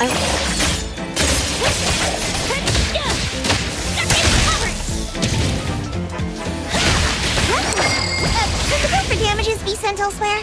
Could the bill for damages be sent elsewhere?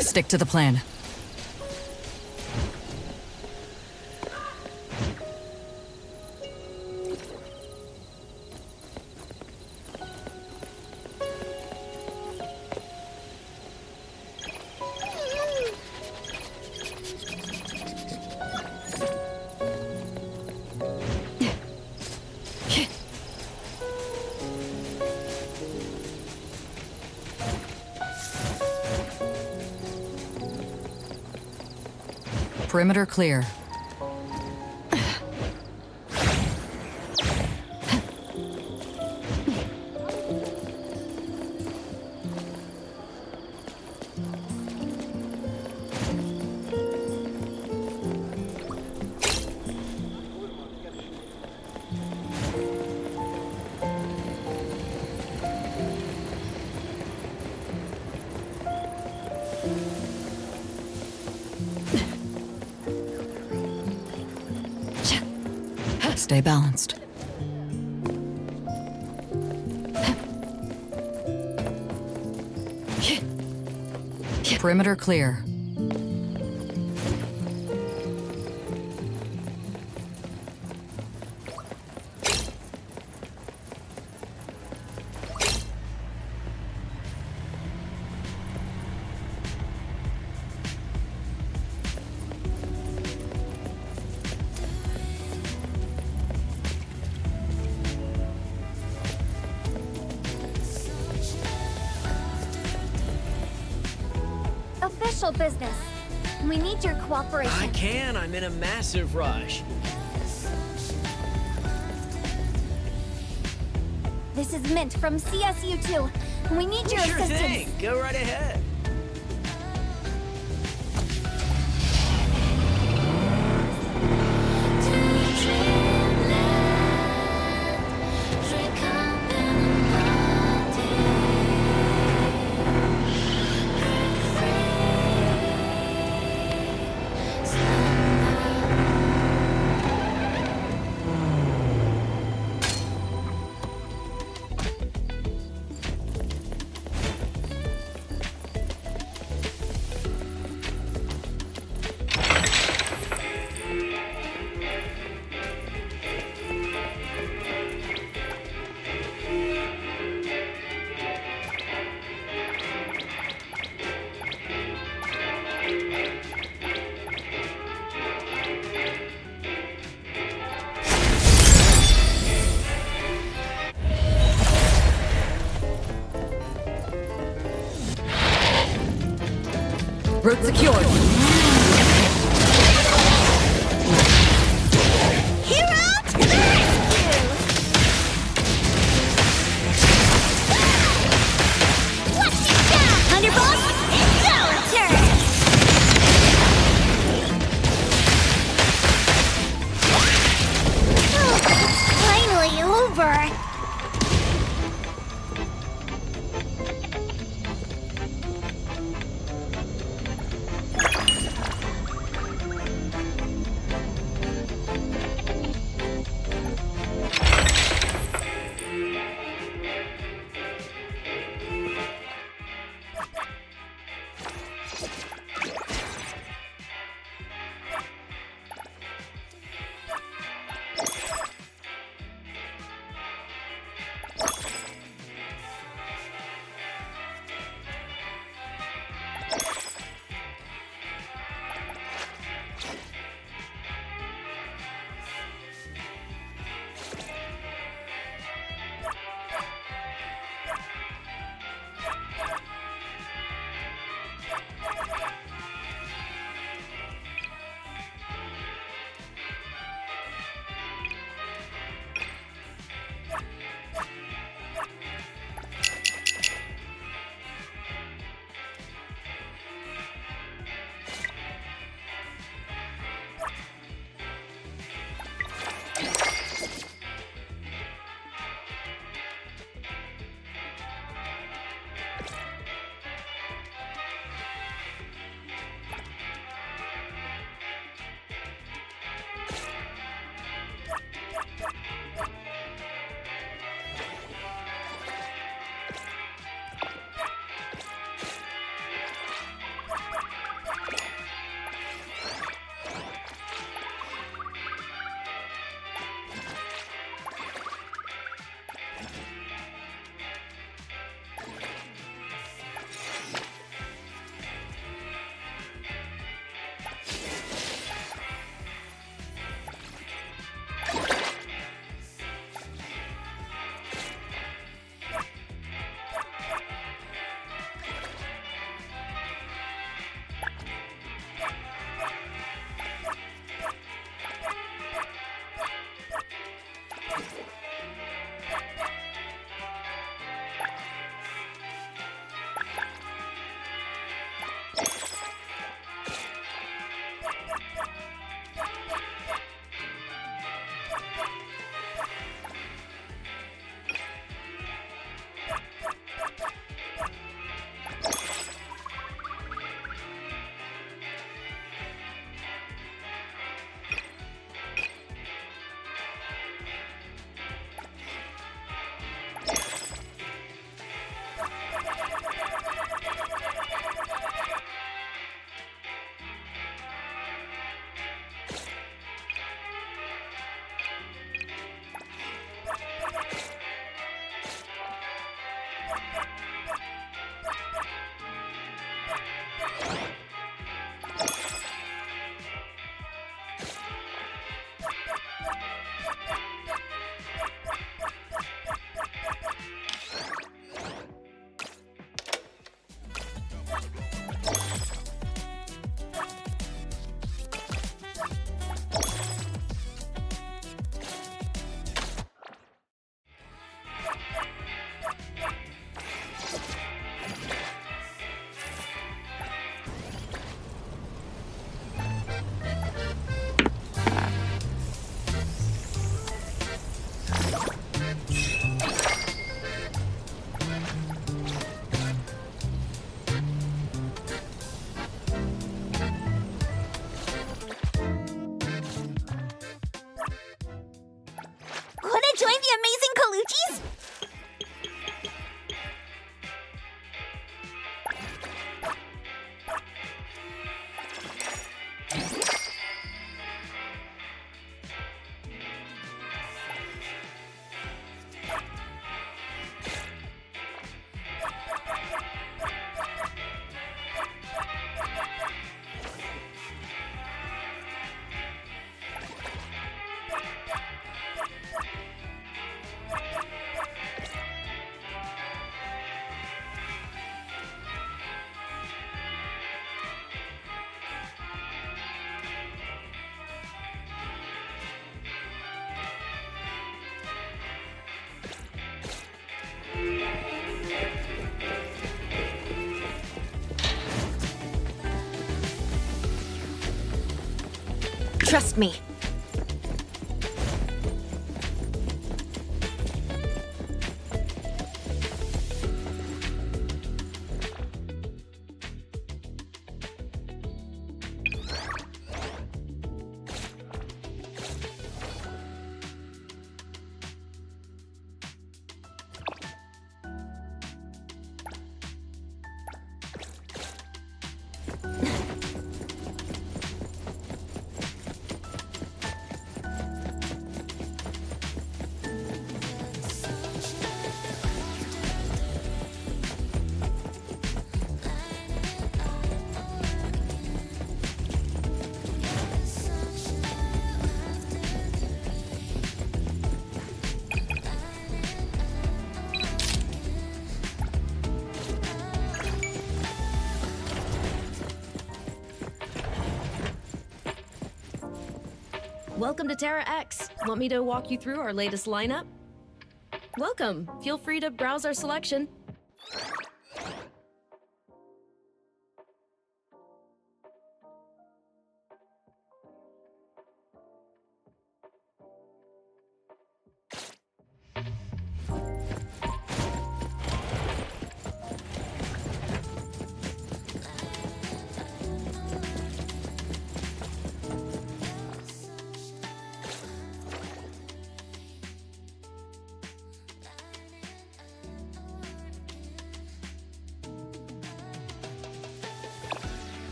Stick to the plan. Perimeter clear. Stay balanced. Perimeter clear. Official business. We need your cooperation. I can. I'm in a massive rush. This is Mint from CSU2. We need your Sure assistance. thing. Go right ahead. Route secured. Hero to the rescue! Watch it down! Thunderbolt, it's our turn! Oh, it's finally over! Trust me. Welcome to Terra X. Want me to walk you through our latest lineup? Welcome. Feel free to browse our selection.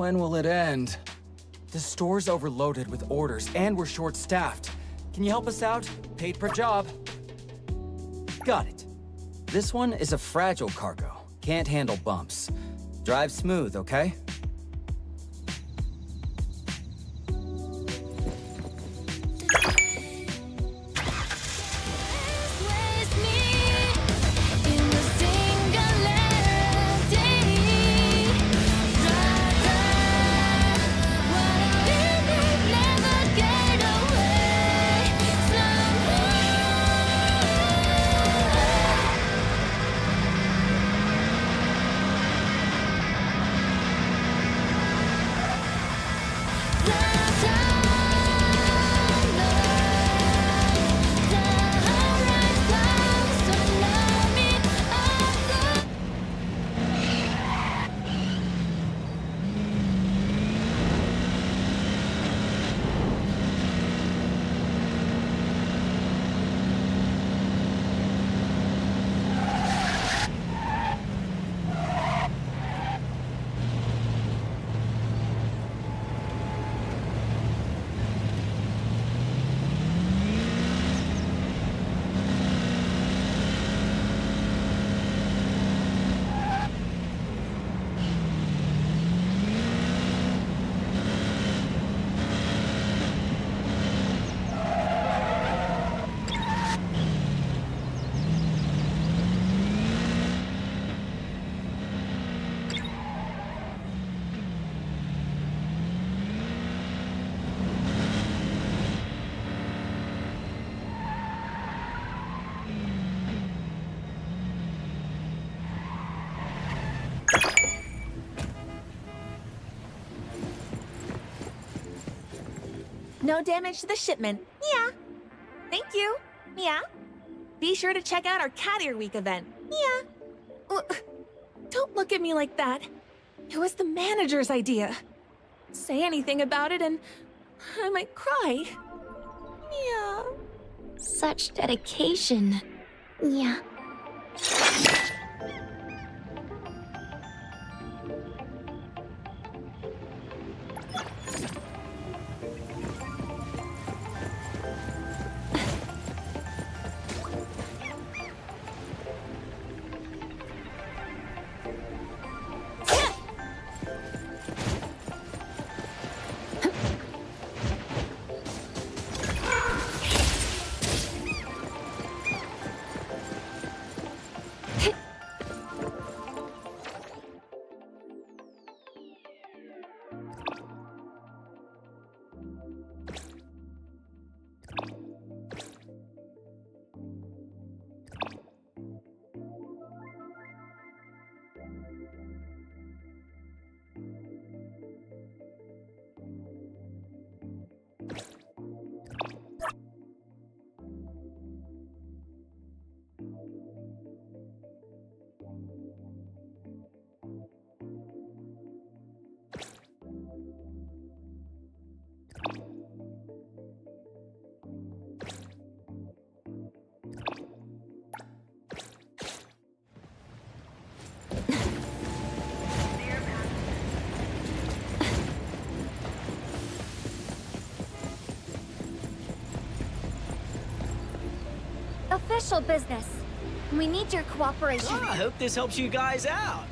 When will it end? The store's overloaded with orders, and we're short-staffed. Can you help us out? Paid per job. Got it. This one is a fragile cargo. Can't handle bumps. Drive smooth, okay? No damage to the shipment. Yeah. Thank you. Yeah. Be sure to check out our Cat Ear Week event. Yeah. Don't look at me like that. It was the manager's idea. Say anything about it and I might cry. Yeah. Such dedication. Yeah. Official business. We need your cooperation. Oh, I hope this helps you guys out.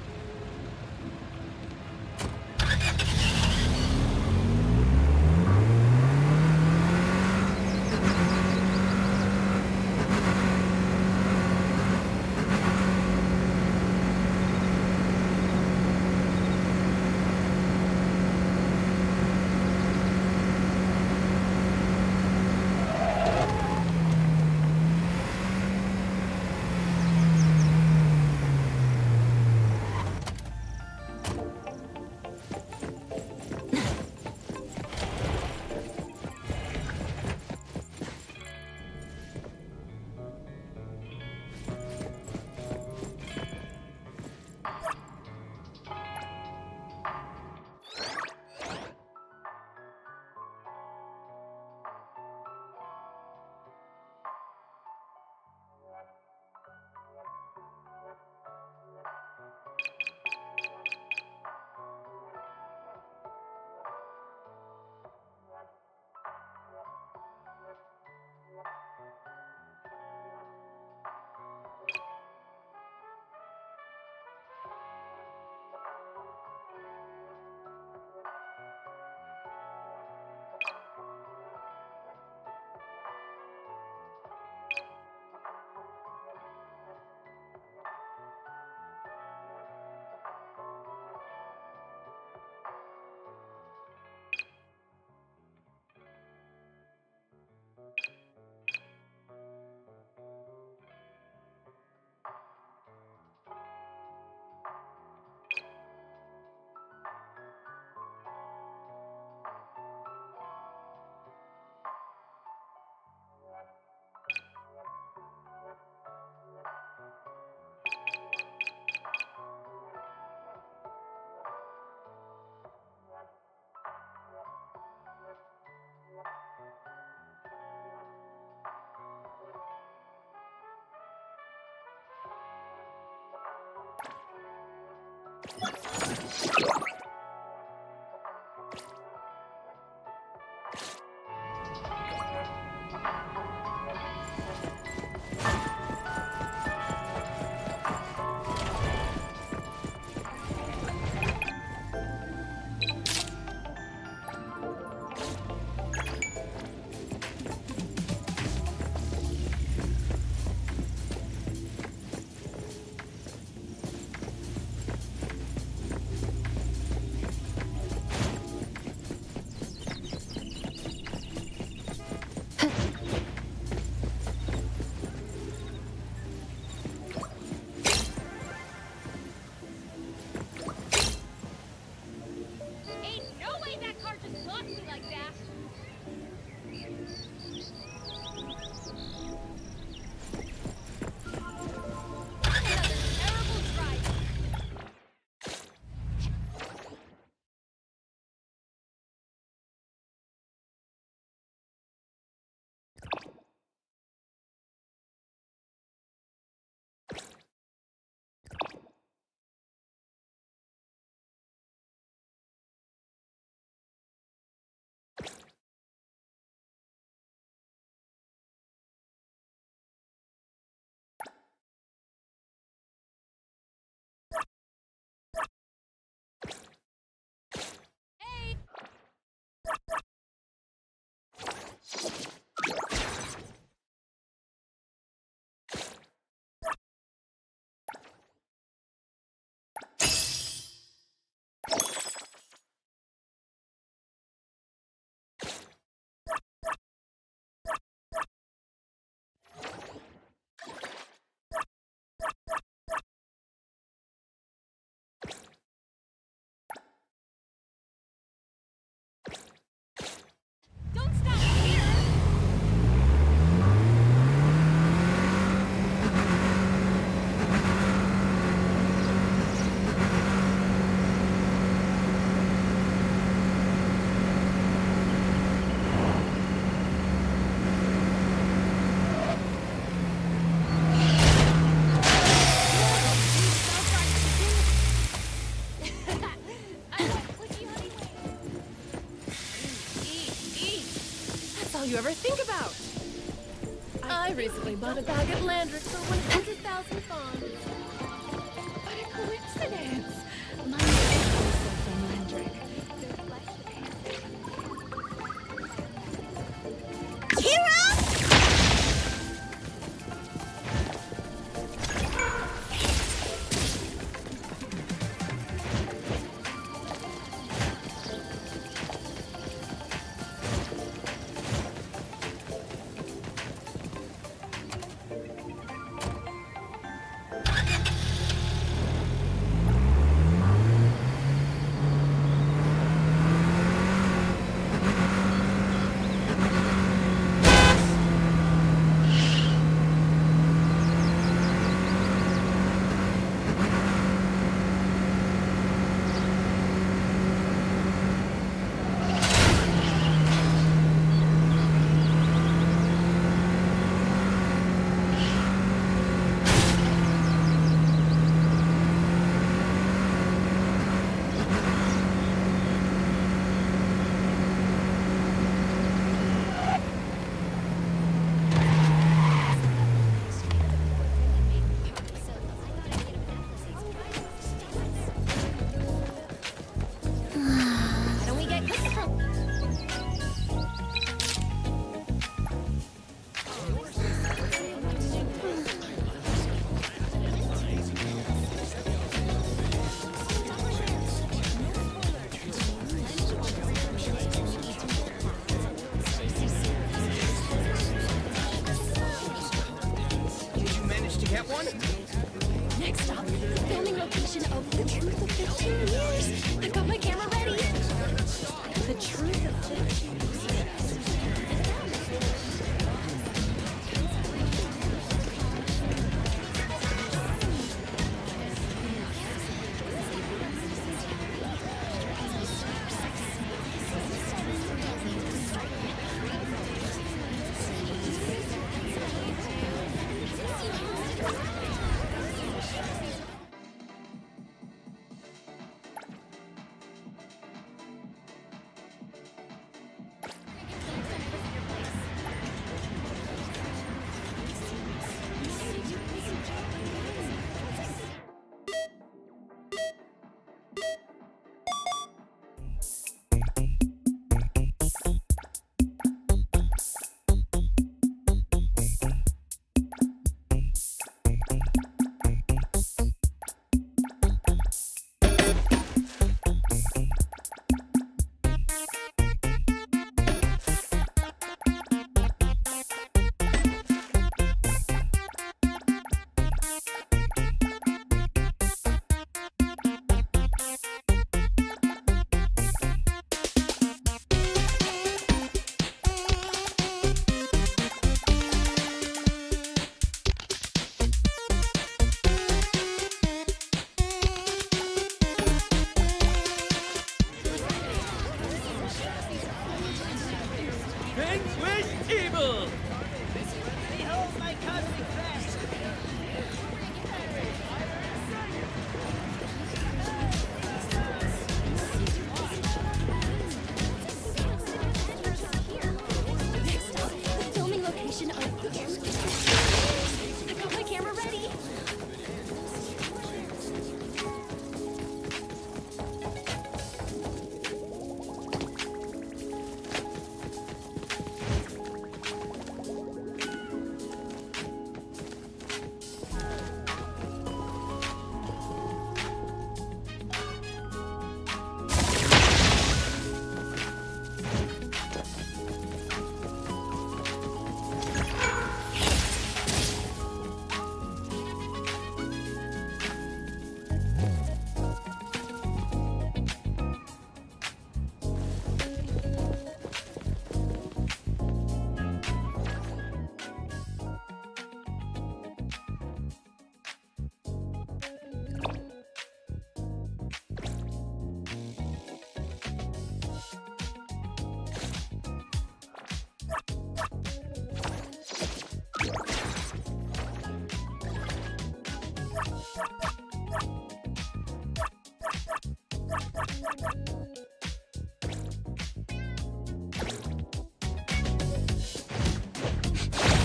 Ain't no way that car just blocked me like that. Another terrible drive. Hey! Don't stop here! That's all you ever think about. I recently bought a bag at Landrick for 100,000 fawns. What a coincidence! My also from Landrick. I got my camera ready.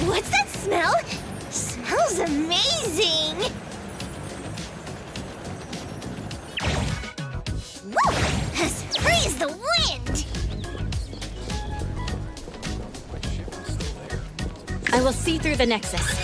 What's that smell? Smells amazing! Woo! As free as the wind! I will see through the Nexus.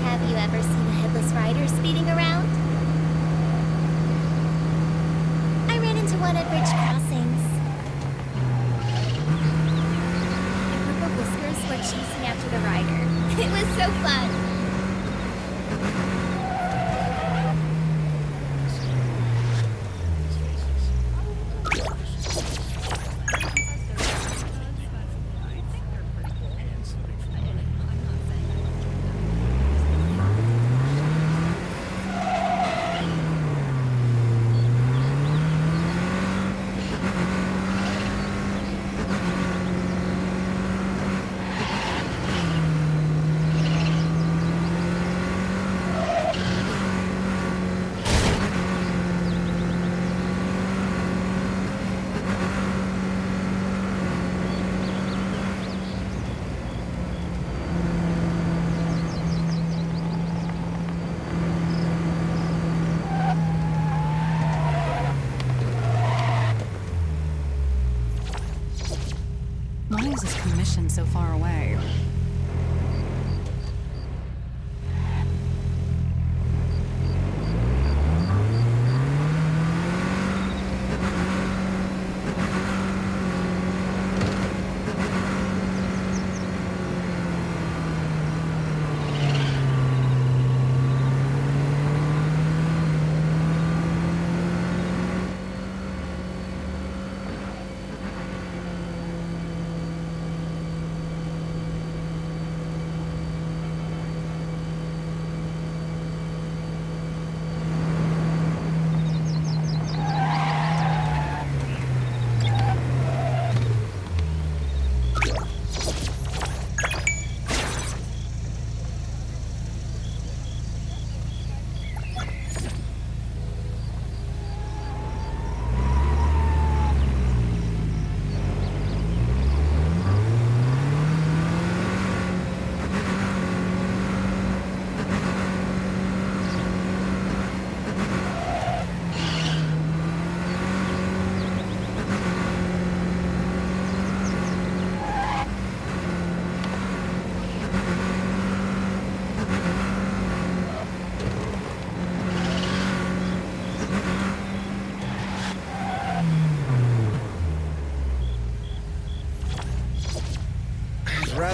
Have you ever seen a headless rider speeding around? I ran into one at bridge crossings. A group of whiskers were chasing after the rider. It was so fun. Why is this commission so far away?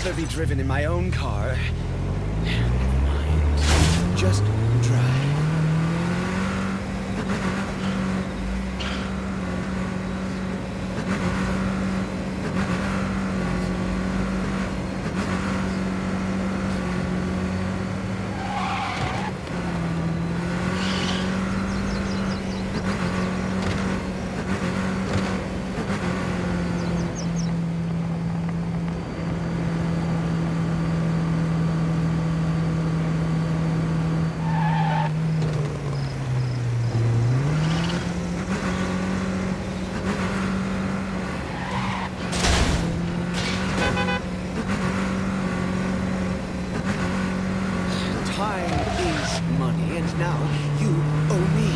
rather be driven in my own car. Never mind. Just drive. Time is money, and now you owe me.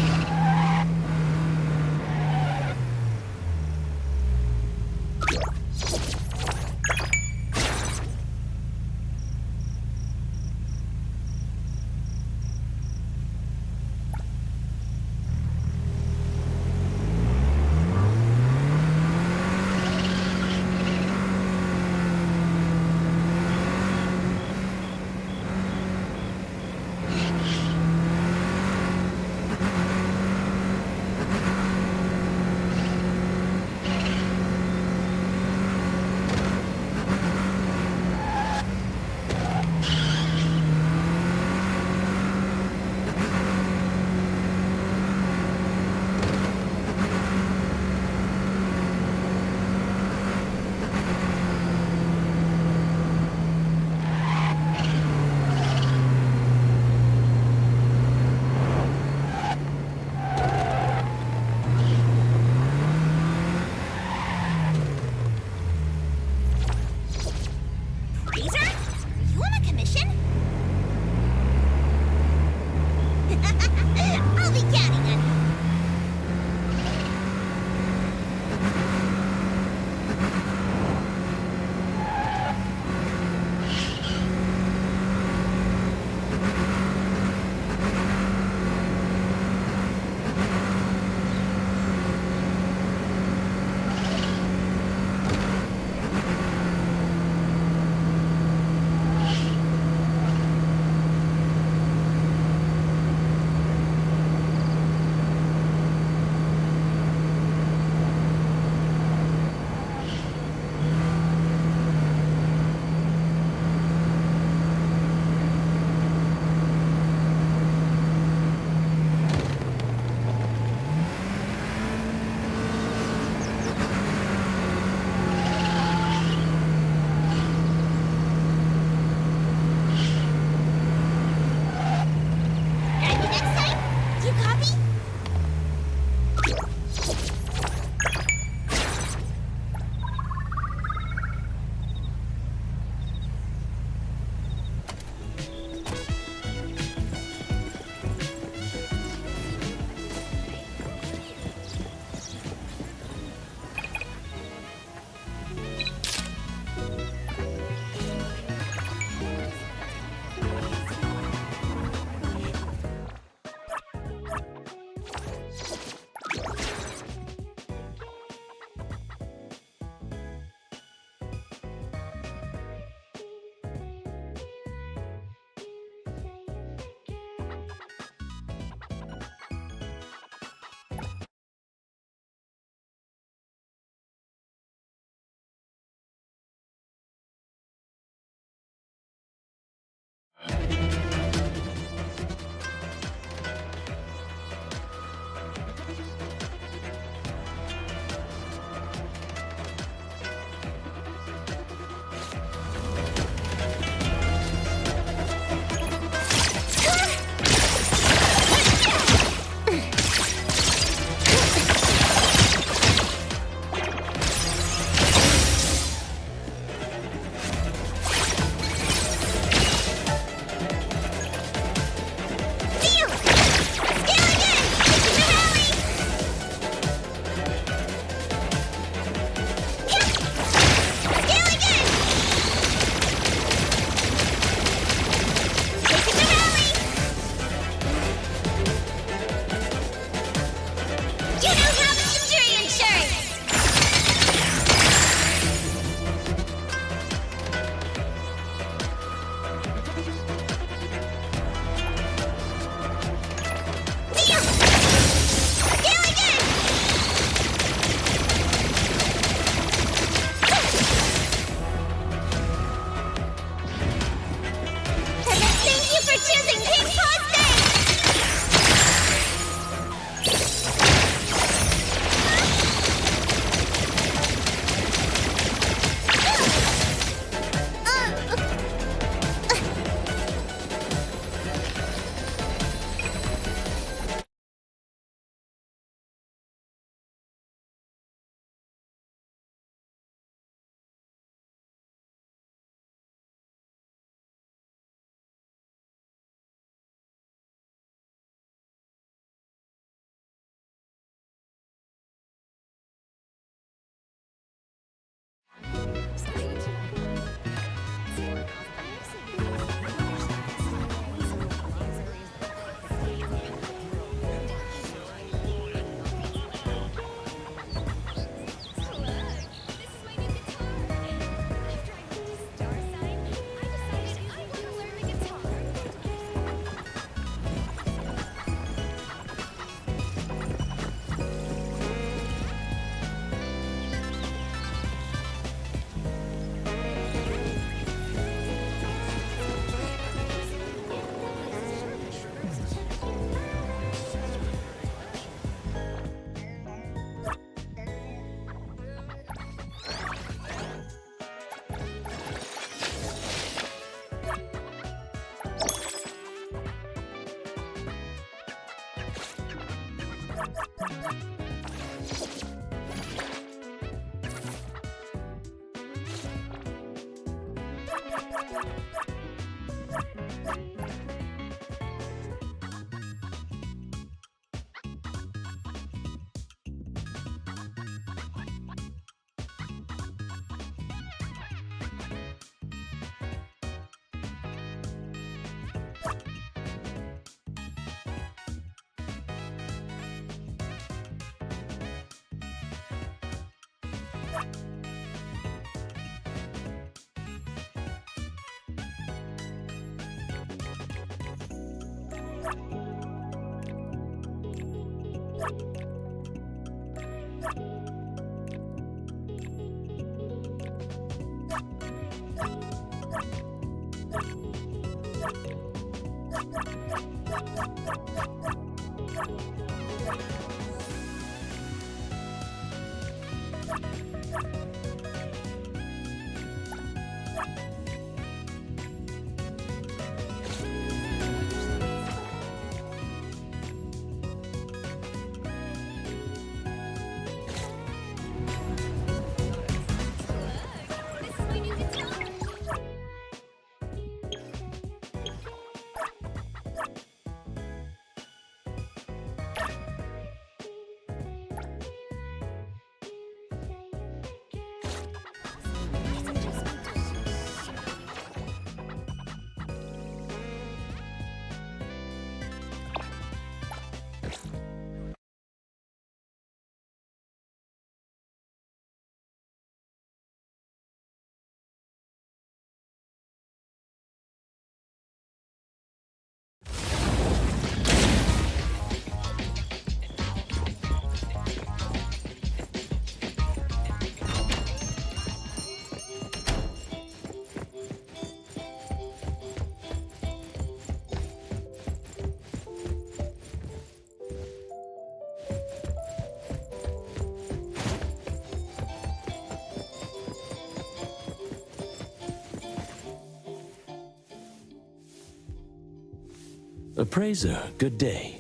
Appraiser, good day.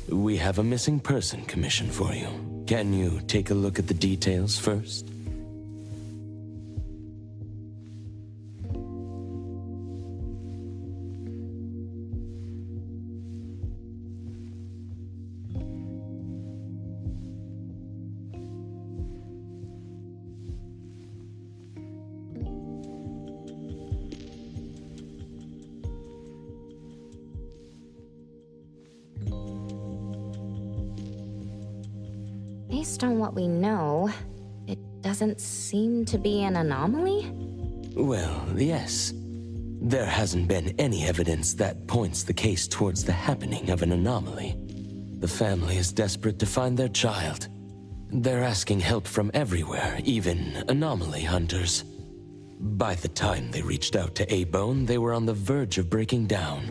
We have a missing person commission for you. Can you take a look at the details first? Based on what we know, it doesn't seem to be an anomaly? Well, yes. There hasn't been any evidence that points the case towards the happening of an anomaly. The family is desperate to find their child. They're asking help from everywhere, even anomaly hunters. By the time they reached out to A-Bone, they were on the verge of breaking down.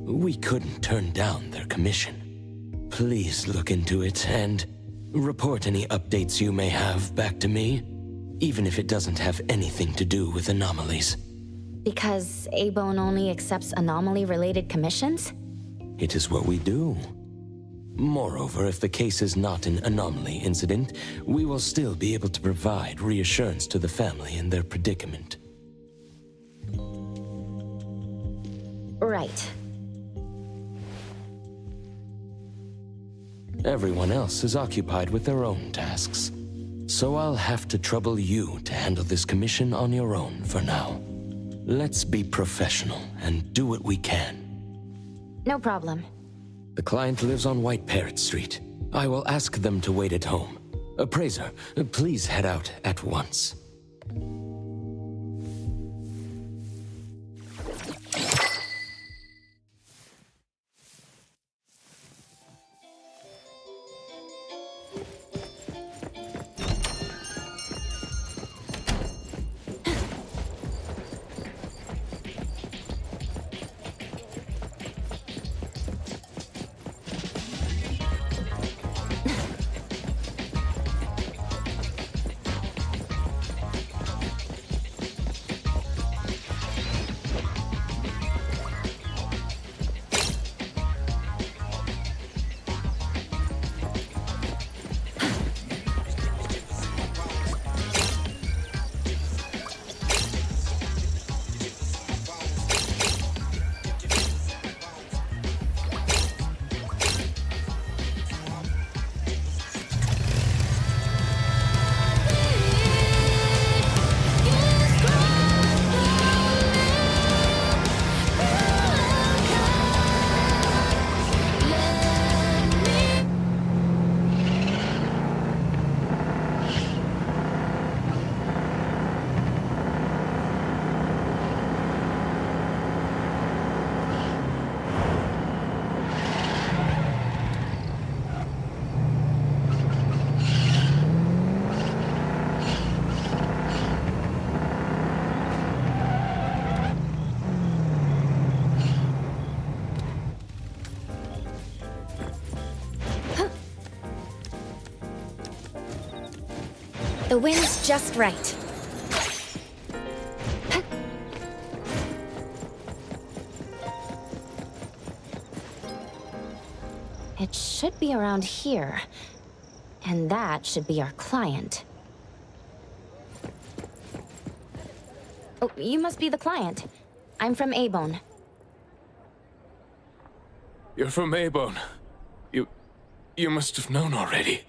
We couldn't turn down their commission. Please look into it and report any updates you may have back to me, even if it doesn't have anything to do with anomalies. Because A-Bone only accepts anomaly-related commissions? It is what we do. Moreover, if the case is not an anomaly incident, we will still be able to provide reassurance to the family in their predicament. Right. Everyone else is occupied with their own tasks, so I'll have to trouble you to handle this commission on your own for now. Let's be professional and do what we can. No problem. The client lives on White Parrot Street. I will ask them to wait at home. Appraiser, please head out at once. The wind's just right. It should be around here. And that should be our client. Oh, you must be the client. I'm from Abone. You're from Abone. You must have known already.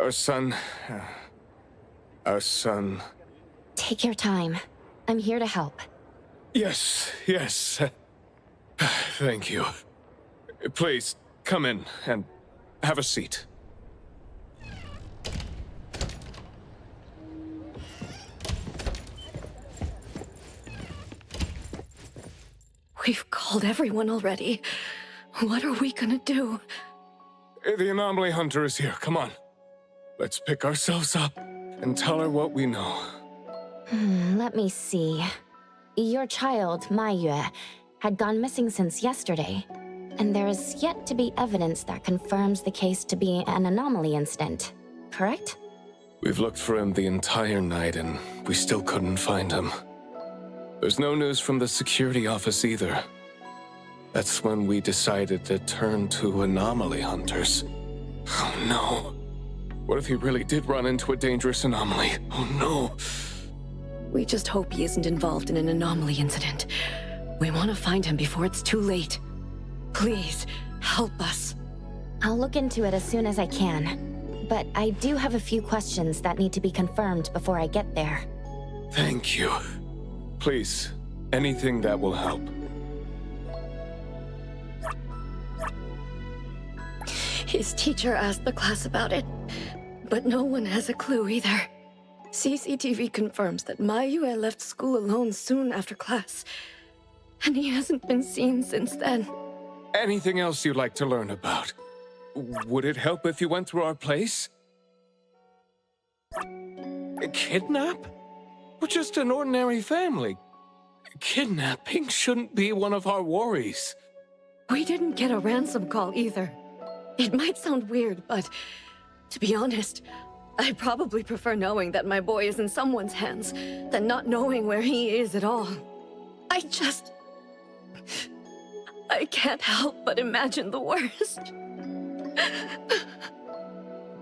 Our son... Take your time. I'm here to help. Yes. Thank you. Please, come in and have a seat. We've called everyone already. What are we gonna do? The anomaly hunter is here. Come on. Let's pick ourselves up and tell her what we know. Let me see. Your child, Maiyue, had gone missing since yesterday, and there is yet to be evidence that confirms the case to be an anomaly incident, correct? We've looked for him the entire night, and we still couldn't find him. There's no news from the security office either. That's when we decided to turn to anomaly hunters. Oh no. What if he really did run into a dangerous anomaly? Oh no. We just hope he isn't involved in an anomaly incident. We want to find him before it's too late. Please, help us. I'll look into it as soon as I can. But I do have a few questions that need to be confirmed before I get there. Thank you. Please, anything that will help. His teacher asked the class about it, but no one has a clue either. CCTV confirms that Maiyue left school alone soon after class, and he hasn't been seen since then. Anything else you'd like to learn about? Would it help if you went through our place? A kidnap? We're just an ordinary family. Kidnapping shouldn't be one of our worries. We didn't get a ransom call either. It might sound weird, but to be honest, I probably prefer knowing that my boy is in someone's hands than not knowing where he is at all. I can't help but imagine the worst.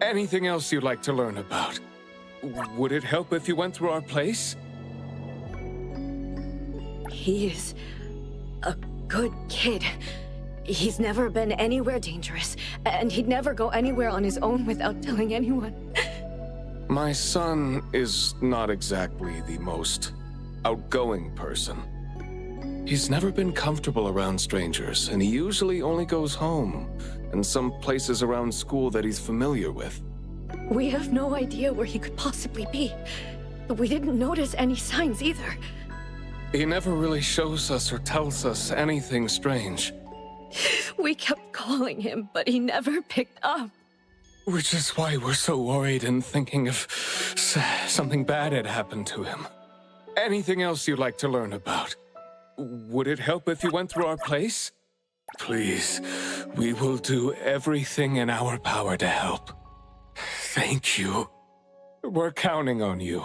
Anything else you'd like to learn about? Would it help if you went through our place? He is a good kid. He's never been anywhere dangerous, and he'd never go anywhere on his own without telling anyone. My son is not exactly the most outgoing person. He's never been comfortable around strangers, and he usually only goes home and some places around school that he's familiar with. We have no idea where he could possibly be. We didn't notice any signs either. He never really shows us or tells us anything strange. We kept calling him, but he never picked up. Which is why we're so worried and thinking if something bad had happened to him. Anything else you'd like to learn about? Would it help if you went through our place? Please, we will do everything in our power to help. Thank you. We're counting on you.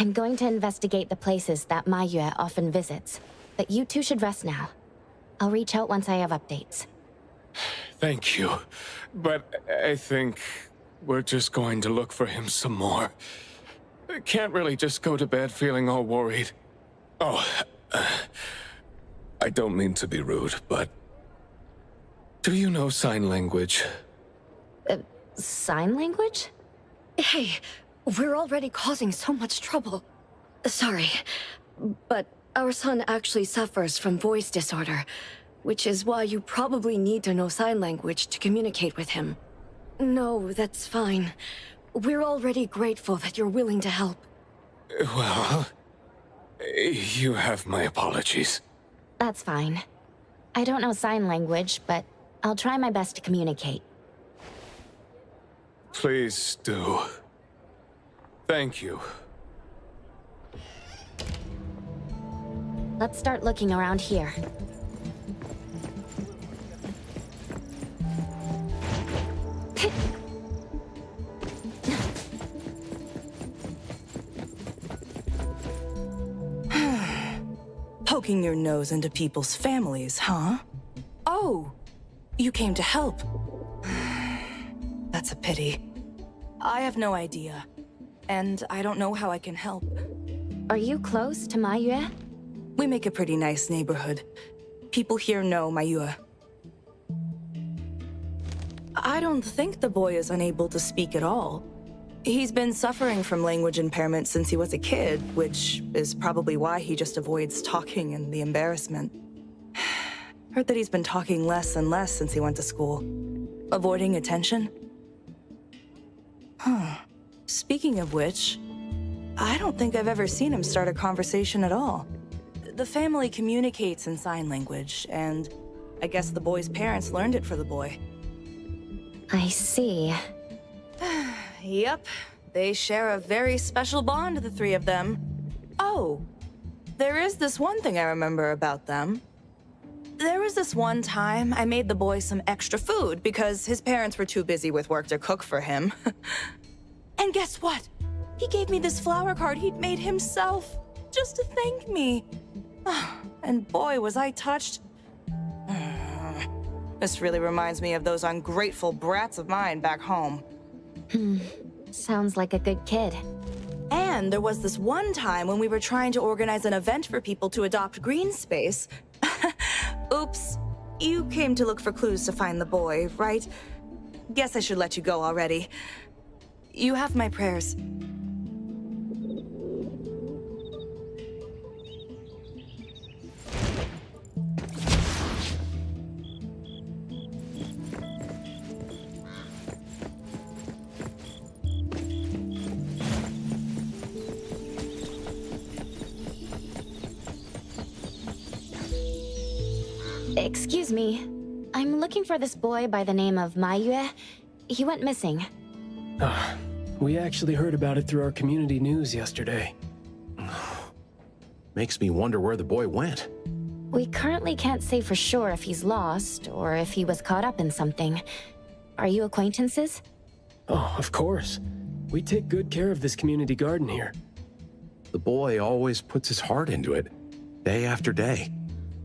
I'm going to investigate the places that Ma Yue often visits, but you two should rest now. I'll reach out once I have updates. Thank you. But I think we're just going to look for him some more. I can't really just go to bed feeling all worried. Oh, I don't mean to be rude, but do you know sign language? Sign language? Hey, we're already causing so much trouble. Sorry, but our son actually suffers from voice disorder, which is why you probably need to know sign language to communicate with him. No, that's fine. We're already grateful that you're willing to help. Well, you have my apologies. That's fine. I don't know sign language, but I'll try my best to communicate. Please do. Thank you. Let's start looking around here. Poking your nose into people's families, huh? Oh, you came to help. That's a pity. I have no idea, and I don't know how I can help. Are you close to Ma Yue? We make a pretty nice neighborhood. People here know Ma Yue. I don't think the boy is unable to speak at all. He's been suffering from language impairment since he was a kid, which is probably why he just avoids talking and the embarrassment. Heard that he's been talking less and less since he went to school. Avoiding attention? Huh. Speaking of which, I don't think I've ever seen him start a conversation at all. The family communicates in sign language, and I guess the boy's parents learned it for the boy. I see. Yep, they share a very special bond, the three of them. Oh, there is this one thing I remember about them. There was this one time I made the boy some extra food because his parents were too busy with work to cook for him. And guess what? He gave me this flower card he'd made himself, just to thank me. And boy, was I touched. This really reminds me of those ungrateful brats of mine back home. Sounds like a good kid. And there was this one time when we were trying to organize an event for people to adopt green space. Oops, you came to look for clues to find the boy, right? Guess I should let you go already. You have my prayers. Excuse me. I'm looking for this boy by the name of Ma Yue. He went missing. We actually heard about it through our community news yesterday. Makes me wonder where the boy went. We currently can't say for sure if he's lost or if he was caught up in something. Are you acquaintances? Oh, of course. We take good care of this community garden here. The boy always puts his heart into it, day after day.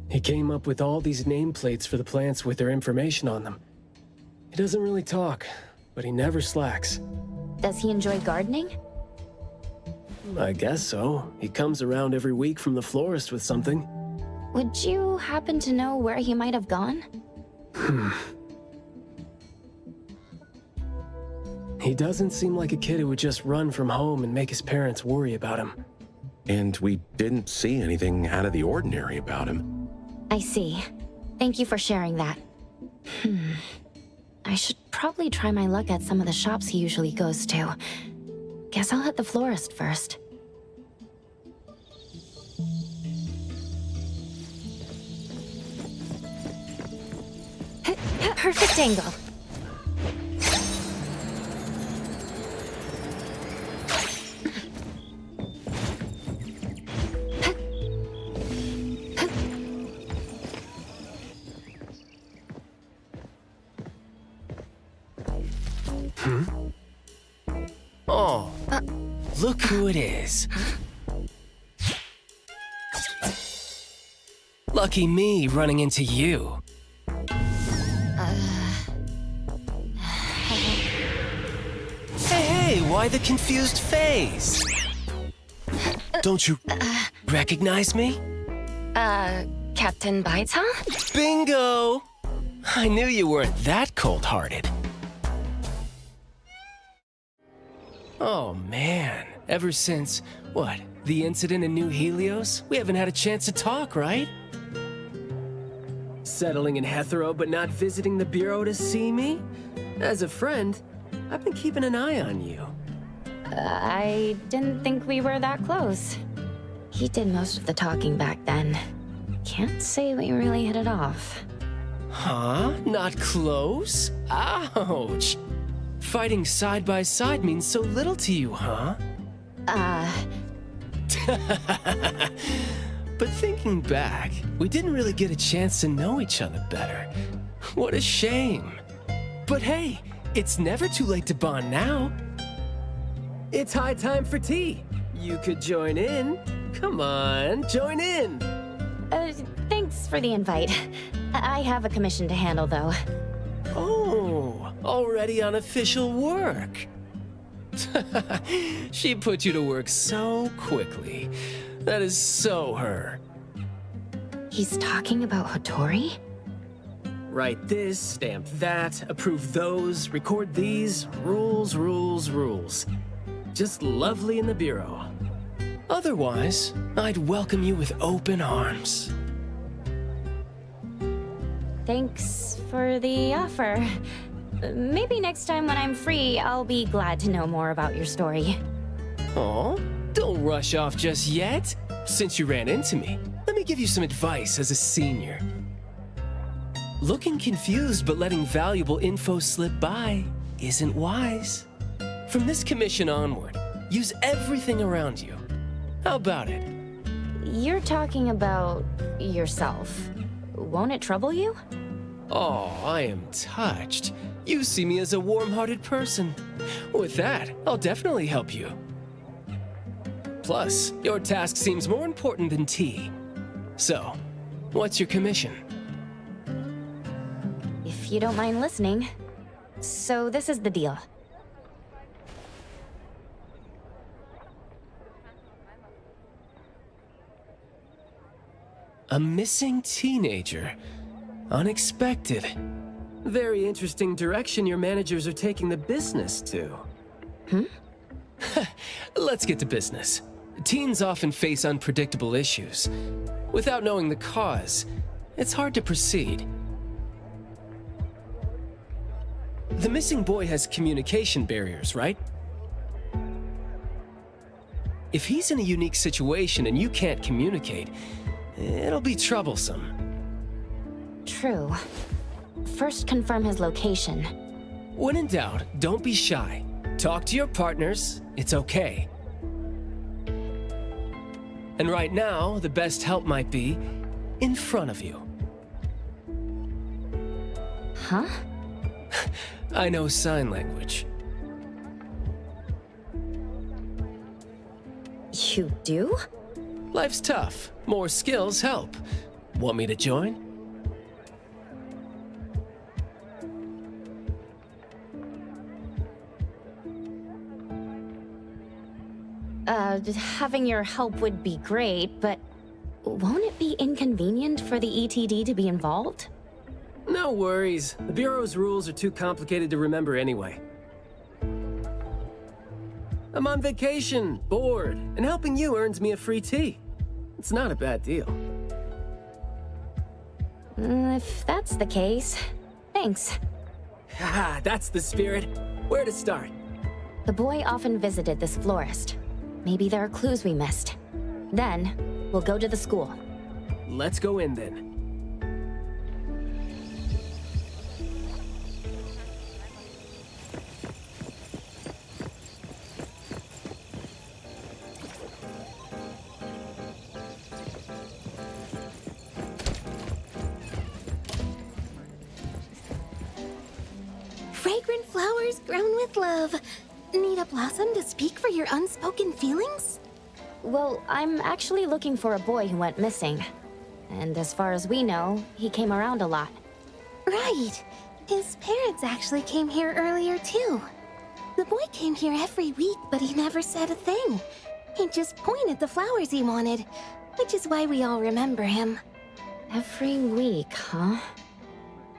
He came up with all these nameplates for the plants with their information on them. He doesn't really talk, but he never slacks. Does he enjoy gardening? I guess so. He comes around every week from the florist with something. Would you happen to know where he might have gone? He doesn't seem like a kid who would just run from home and make his parents worry about him. And we didn't see anything out of the ordinary about him. I see. Thank you for sharing that. I should probably try my luck at some of the shops he usually goes to. Guess I'll hit the florist first. Perfect angle. Oh, look who it is. Lucky me running into you. Hey, why the confused face? Don't you recognize me? Captain Baita? Bingo! I knew you weren't that cold-hearted. Oh man, ever since, what, the incident in New Helios? We haven't had a chance to talk, right? Settling in Hetero but not visiting the Bureau to see me? As a friend, I've been keeping an eye on you. I didn't think we were that close. He did most of the talking back then. Can't say we really hit it off. Huh? Not close? Ouch! Fighting side by side means so little to you, huh? But thinking back, we didn't really get a chance to know each other better. What a shame. But hey, it's never too late to bond now. It's high time for tea. You could join in. Come on, join in. Thanks for the invite. I have a commission to handle, though. Oh, already on official work. She put you to work so quickly. That is so her. He's talking about Hattori? Write this, stamp that, approve those, record these. Rules, rules, rules. Just lovely in the Bureau. Otherwise, I'd welcome you with open arms. Thanks for the offer. Maybe next time when I'm free, I'll be glad to know more about your story. Aw, don't rush off just yet. Since you ran into me, let me give you some advice as a senior. Looking confused but letting valuable info slip by isn't wise. From this commission onward, use everything around you. How about it? You're talking about yourself. Won't it trouble you? Oh, I am touched. You see me as a warm-hearted person. With that, I'll definitely help you. Plus, your task seems more important than tea. So, what's your commission? If you don't mind listening. So this is the deal. A missing teenager. Unexpected. Very interesting direction your managers are taking the business to. Let's get to business. Teens often face unpredictable issues. Without knowing the cause, it's hard to proceed. The missing boy has communication barriers, right? If he's in a unique situation and you can't communicate, it'll be troublesome. True. First, confirm his location. When in doubt, don't be shy. Talk to your partners, it's okay. And right now, the best help might be in front of you. Huh? I know sign language. You do? Life's tough. More skills help. Want me to join? Having your help would be great, but won't it be inconvenient for the ETD to be involved? No worries. The Bureau's rules are too complicated to remember anyway. I'm on vacation, bored, and helping you earns me a free tea. It's not a bad deal. If that's the case, thanks. Haha, that's the spirit. Where to start? The boy often visited this florist. Maybe there are clues we missed. Then, we'll go to the school. Let's go in then. Fragrant flowers grown with love. Need a blossom to speak for your unspoken feelings? Well, I'm actually looking for a boy who went missing. And as far as we know, he came around a lot. Right. His parents actually came here earlier, too. The boy came here every week, but he never said a thing. He just pointed the flowers he wanted, which is why we all remember him. Every week, huh?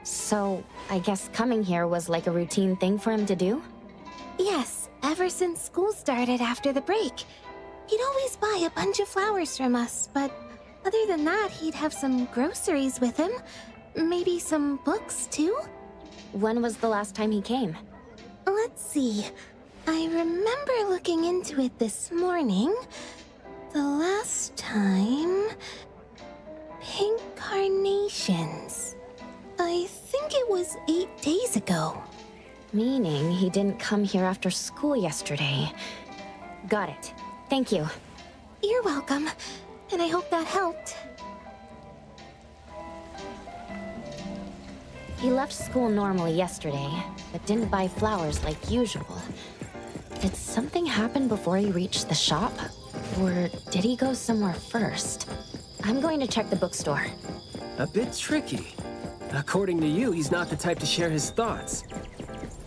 So, I guess coming here was like a routine thing for him to do? Yes, ever since school started after the break. He'd always buy a bunch of flowers from us, but other than that, he'd have some groceries with him. Maybe some books, too? When was the last time he came? Let's see. I remember looking into it this morning. The last time... Pink carnations. I think it was 8 days ago. Meaning he didn't come here after school yesterday. Got it. Thank you. You're welcome. And I hope that helped. He left school normally yesterday, but didn't buy flowers like usual. Did something happen before he reached the shop? Or did he go somewhere first? I'm going to check the bookstore. A bit tricky. According to you, he's not the type to share his thoughts.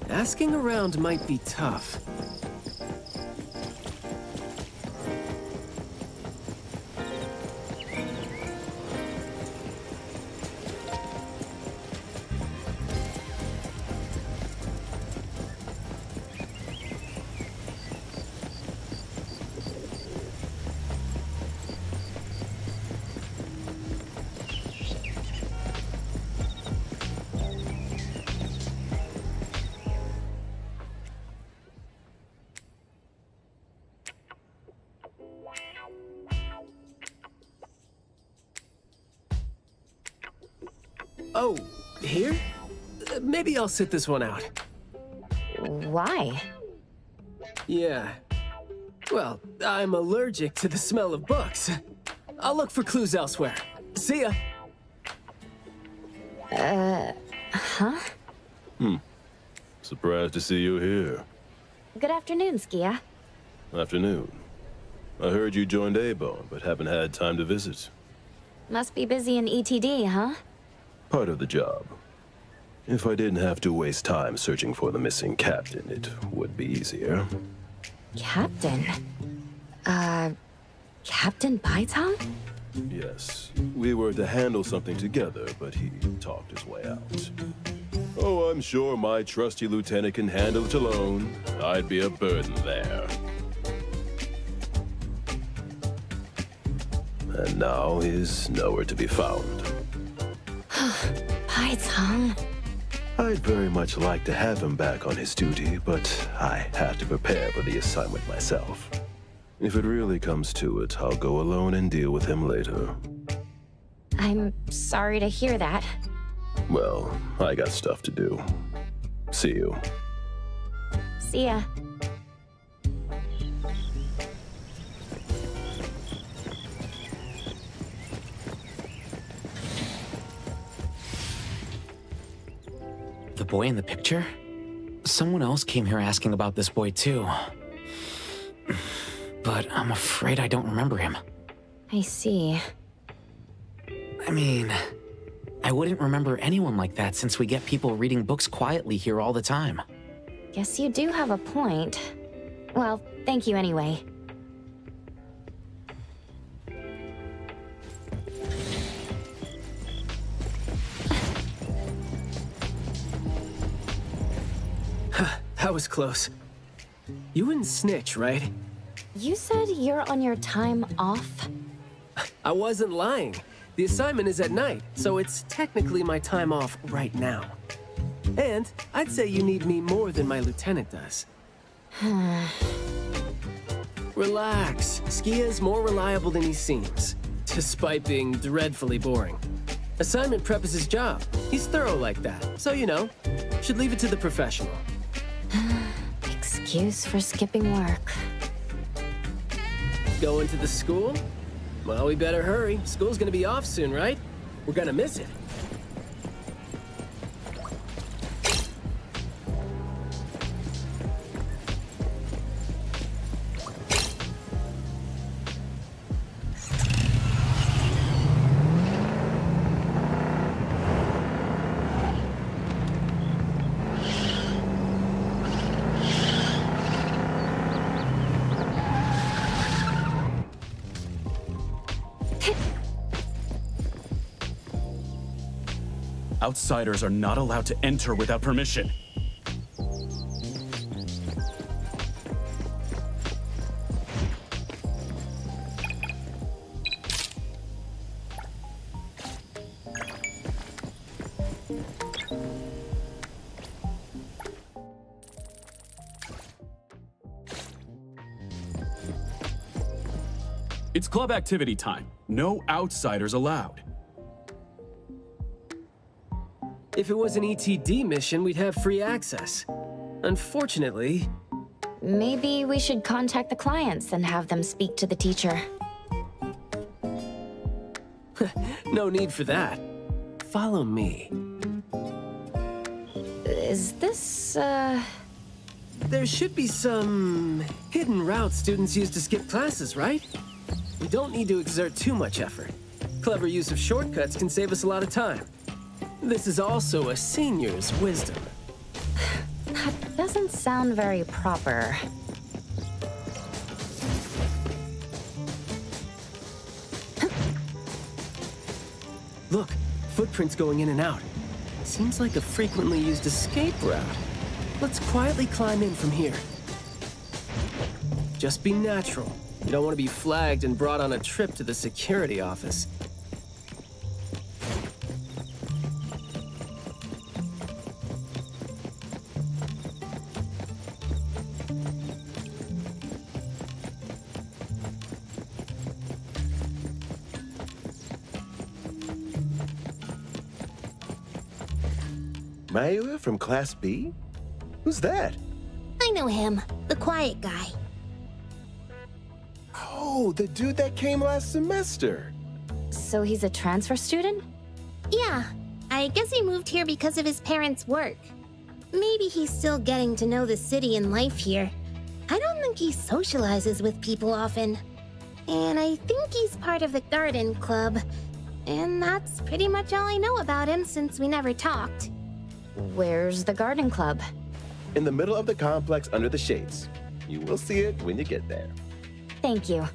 Asking around might be tough. Oh, here? Maybe I'll sit this one out. Why? Yeah. Well, I'm allergic to the smell of books. I'll look for clues elsewhere. See ya. Huh? Surprised to see you here. Good afternoon, Skia. Afternoon. I heard you joined A-Bone, but haven't had time to visit. Must be busy in ETD, huh? Part of the job. If I didn't have to waste time searching for the missing captain, it would be easier. Captain? Captain Baitang? Yes. We were to handle something together, but he talked his way out. Oh, I'm sure my trusty lieutenant can handle it alone. I'd be a burden there. And now he's nowhere to be found. Baitang. I'd very much like to have him back on his duty, but I have to prepare for the assignment myself. If it really comes to it, I'll go alone and deal with him later. I'm sorry to hear that. Well, I got stuff to do. See you. See ya. The boy in the picture? Someone else came here asking about this boy too. But I'm afraid I don't remember him. I see. I mean, I wouldn't remember anyone like that since we get people reading books quietly here all the time. Guess you do have a point. Well, thank you anyway. That was close. You wouldn't snitch, right? You said you're on your time off? I wasn't lying. The assignment is at night, so it's technically my time off right now. And I'd say you need me more than my lieutenant does. Relax. Skia's more reliable than he seems, despite being dreadfully boring. Assignment prep is his job. He's thorough like that, so you know, should leave it to the professional. Excuse for skipping work. Going to the school? Well, we better hurry. School's gonna be off soon, right? We're gonna miss it. Outsiders are not allowed to enter without permission. It's club activity time. No outsiders allowed. If it was an ETD mission, we'd have free access. Unfortunately... Maybe we should contact the clients and have them speak to the teacher. No need for that. Follow me. Is this, There should be some hidden routes students use to skip classes, right? We don't need to exert too much effort. Clever use of shortcuts can save us a lot of time. This is also a senior's wisdom. That doesn't sound very proper. Look, footprints going in and out. Seems like a frequently used escape route. Let's quietly climb in from here. Just be natural. You don't want to be flagged and brought on a trip to the security office. Mayua from Class B? Who's that? I know him, the quiet guy. Oh, the dude that came last semester. So he's a transfer student? Yeah, I guess he moved here because of his parents' work. Maybe he's still getting to know the city and life here. I don't think he socializes with people often. And I think he's part of the garden club. And that's pretty much all I know about him since we never talked. Where's the garden club? In the middle of the complex under the shades. You will see it when you get there. Thank you.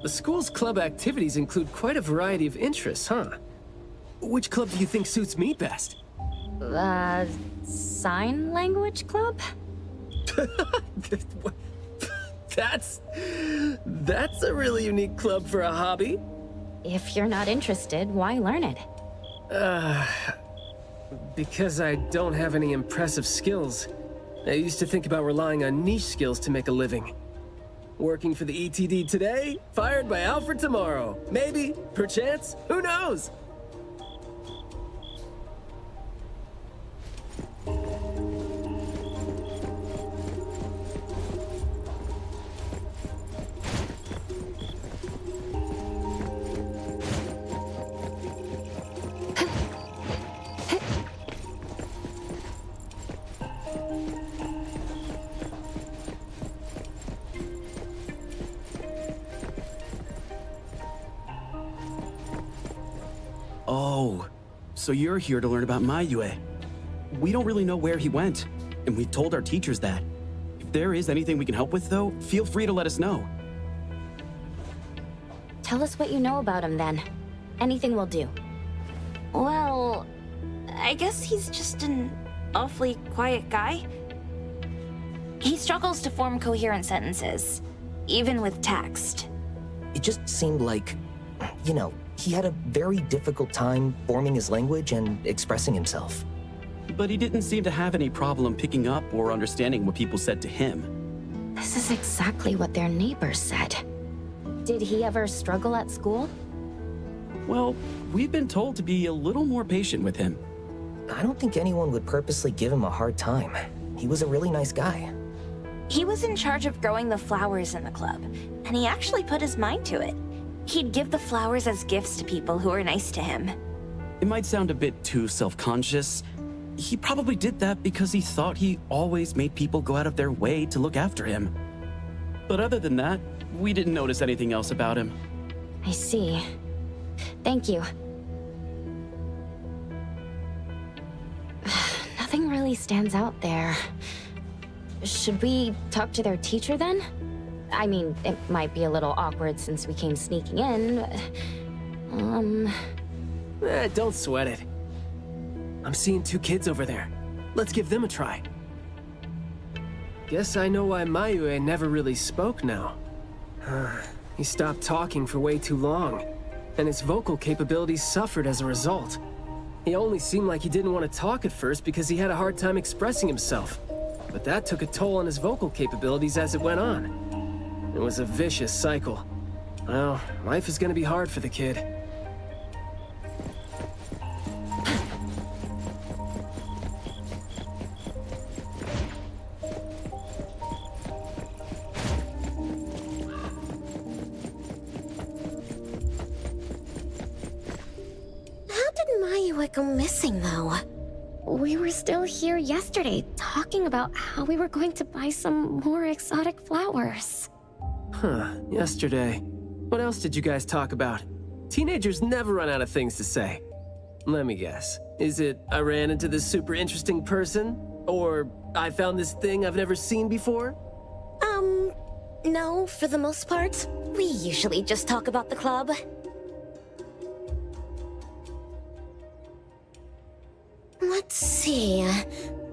The school's club activities include quite a variety of interests, huh? Which club do you think suits me best? Sign language club? That's a really unique club for a hobby. If you're not interested, why learn it? Because I don't have any impressive skills. I used to think about relying on niche skills to make a living. Working for the ETD today, fired by Alfred tomorrow. Maybe, perchance, who knows? Oh, so you're here to learn about Mayue. We don't really know where he went, and we've told our teachers that. If there is anything we can help with, though, feel free to let us know. Tell us what you know about him, then. Anything will do. Well, I guess he's just an awfully quiet guy. He struggles to form coherent sentences, even with text. It just seemed like, you know, he had a very difficult time forming his language and expressing himself. But he didn't seem to have any problem picking up or understanding what people said to him. This is exactly what their neighbors said. Did he ever struggle at school? Well, we've been told to be a little more patient with him. I don't think anyone would purposely give him a hard time. He was a really nice guy. He was in charge of growing the flowers in the club, and he actually put his mind to it. He'd give the flowers as gifts to people who were nice to him. It might sound a bit too self-conscious. He probably did that because he thought he always made people go out of their way to look after him. But other than that, we didn't notice anything else about him. I see. Thank you. Nothing really stands out there. Should we talk to their teacher then? I mean, it might be a little awkward since we came sneaking in, but... Don't sweat it. I'm seeing 2 kids over there. Let's give them a try. Guess I know why Mayue never really spoke now. He stopped talking for way too long, and his vocal capabilities suffered as a result. He only seemed like he didn't want to talk at first because he had a hard time expressing himself. But that took a toll on his vocal capabilities as it went on. It was a vicious cycle. Well, life is gonna be hard for the kid. How did Mayue go missing, though? We were still here yesterday, talking about how we were going to buy some more exotic flowers. Huh, yesterday. What else did you guys talk about? Teenagers never run out of things to say. Let me guess. Is it, I ran into this super interesting person? Or, I found this thing I've never seen before? No, for the most part. We usually just talk about the club. Let's see.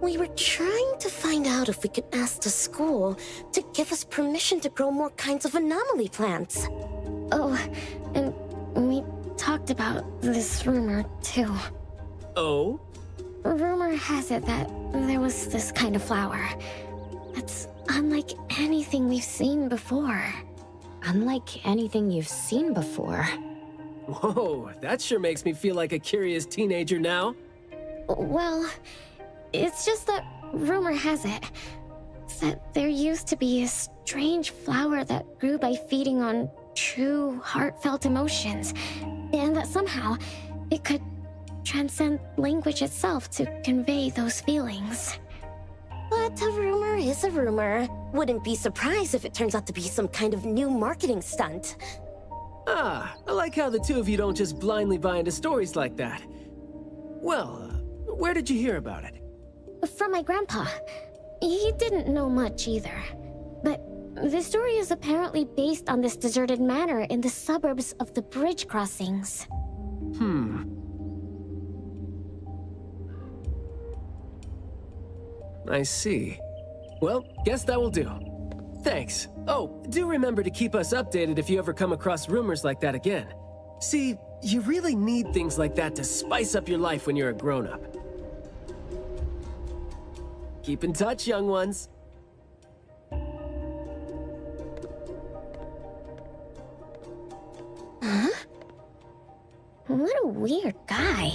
We were trying to find out if we could ask the school to give us permission to grow more kinds of anomaly plants. Oh, and we talked about this rumor, too. Oh? Rumor has it that there was this kind of flower that's unlike anything we've seen before. Unlike anything you've seen before. Whoa, that sure makes me feel like a curious teenager now. Well, it's just that rumor has it that there used to be a strange flower that grew by feeding on true, heartfelt emotions, and that somehow it could transcend language itself to convey those feelings. But a rumor is a rumor. Wouldn't be surprised if it turns out to be some kind of new marketing stunt. Ah, I like how the two of you don't just blindly buy into stories like that. Well, where did you hear about it? From my grandpa. He didn't know much either. But the story is apparently based on this deserted manor in the suburbs of the bridge crossings. I see. Well, guess that will do. Thanks. Oh, do remember to keep us updated if you ever come across rumors like that again. See, you really need things like that to spice up your life when you're a grown-up. Keep in touch, young ones. Huh? What a weird guy.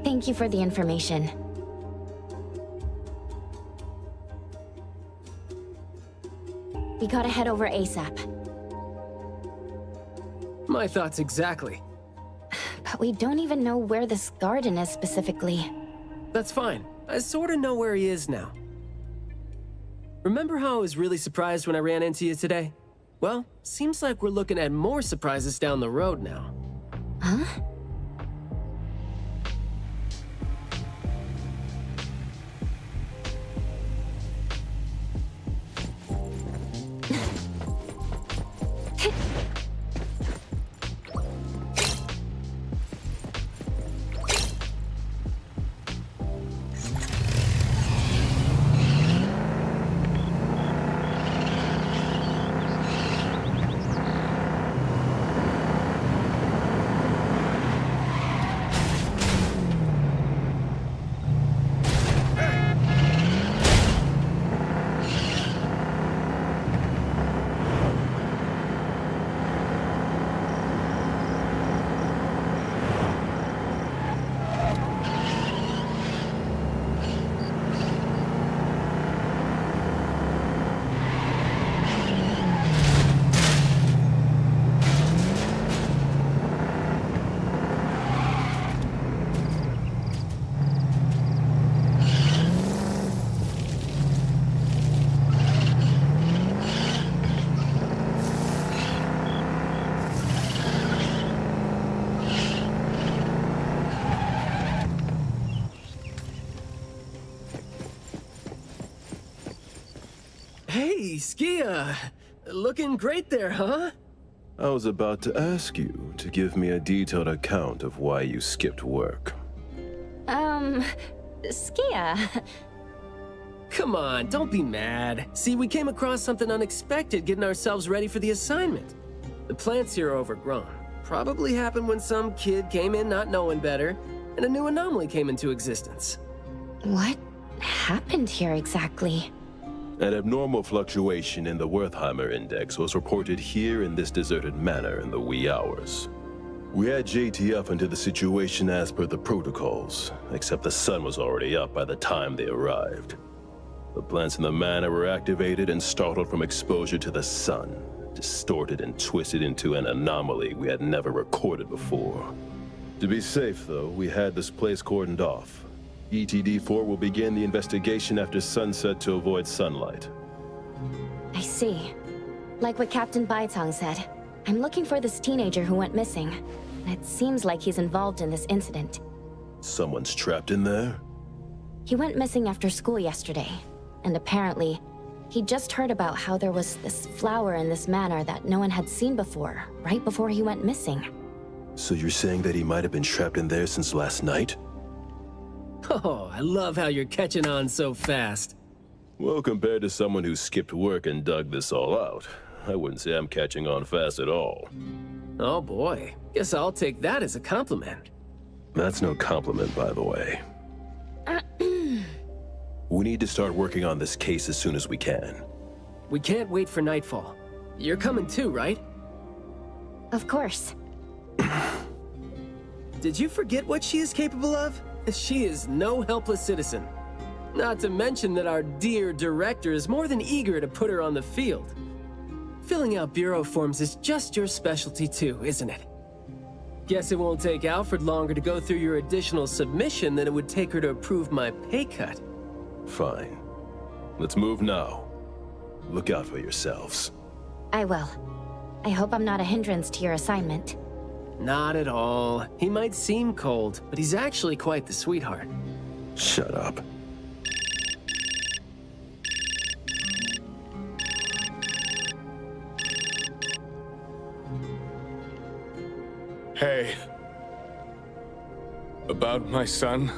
Thank you for the information. We gotta head over ASAP. My thoughts exactly. But we don't even know where this garden is specifically. That's fine. I sorta know where he is now. Remember how I was really surprised when I ran into you today? Well, seems like we're looking at more surprises down the road now. Huh? Skia! Looking great there, huh? I was about to ask you to give me a detailed account of why you skipped work. Skia. Come on, don't be mad. See, we came across something unexpected getting ourselves ready for the assignment. The plants here are overgrown. Probably happened when some kid came in not knowing better, and a new anomaly came into existence. What happened here exactly? An abnormal fluctuation in the Wertheimer index was reported here in this deserted manor in the wee hours. We had JTF into the situation as per the protocols, except the sun was already up by the time they arrived. The plants in the manor were activated and startled from exposure to the sun, distorted and twisted into an anomaly we had never recorded before. To be safe, though, we had this place cordoned off. ETD-4 will begin the investigation after sunset to avoid sunlight. I see. Like what Captain Baitang said, I'm looking for this teenager who went missing. And it seems like he's involved in this incident. Someone's trapped in there? He went missing after school yesterday, and apparently, he just heard about how there was this flower in this manor that no one had seen before, right before he went missing. So you're saying that he might have been trapped in there since last night? Oh, I love how you're catching on so fast. Well, compared to someone who skipped work and dug this all out, I wouldn't say I'm catching on fast at all. Oh boy, guess I'll take that as a compliment. That's no compliment, by the way. We need to start working on this case as soon as we can. We can't wait for nightfall. You're coming too, right? Of course. Did you forget what she is capable of? She is no helpless citizen. Not to mention that our dear director is more than eager to put her on the field. Filling out bureau forms is just your specialty too, isn't it? Guess it won't take Alfred longer to go through your additional submission than it would take her to approve my pay cut. Fine. Let's move now. Look out for yourselves. I will. I hope I'm not a hindrance to your assignment. Not at all. He might seem cold, but he's actually quite the sweetheart. Shut up. Hey. About my son?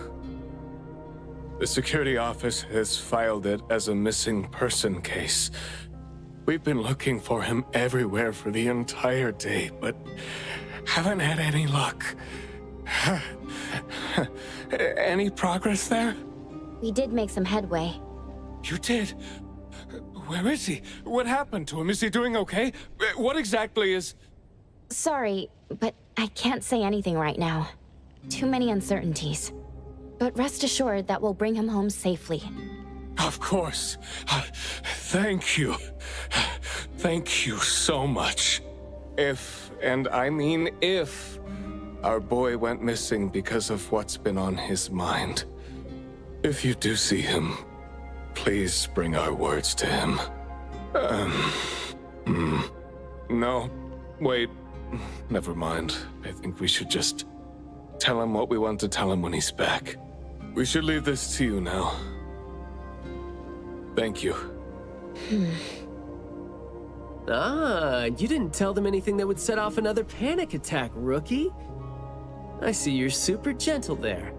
The security office has filed it as a missing person case. We've been looking for him everywhere for the entire day, but haven't had any luck. Any progress there? We did make some headway. You did? Where is he? What happened to him? Is he doing okay? What exactly is... Sorry, but I can't say anything right now. Too many uncertainties. But rest assured that we'll bring him home safely. Of course. Thank you. Thank you so much. If, and I mean if, our boy went missing because of what's been on his mind, if you do see him, please bring our words to him. No, wait, never mind. I think we should just tell him what we want to tell him when he's back. We should leave this to you now. Thank you. You didn't tell them anything that would set off another panic attack, rookie. I see you're super gentle there.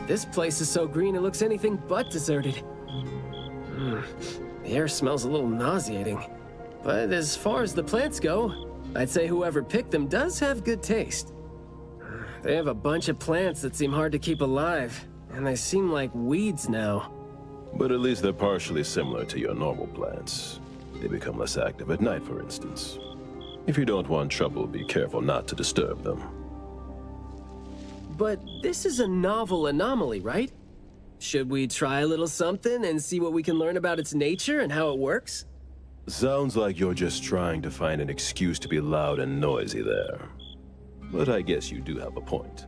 This place is so green it looks anything but deserted. The air smells a little nauseating. But as far as the plants go, I'd say whoever picked them does have good taste. They have a bunch of plants that seem hard to keep alive, and they seem like weeds now. But at least they're partially similar to your normal plants. They become less active at night, for instance. If you don't want trouble, be careful not to disturb them. But this is a novel anomaly, right? Should we try a little something and see what we can learn about its nature and how it works? Sounds like you're just trying to find an excuse to be loud and noisy there. But I guess you do have a point.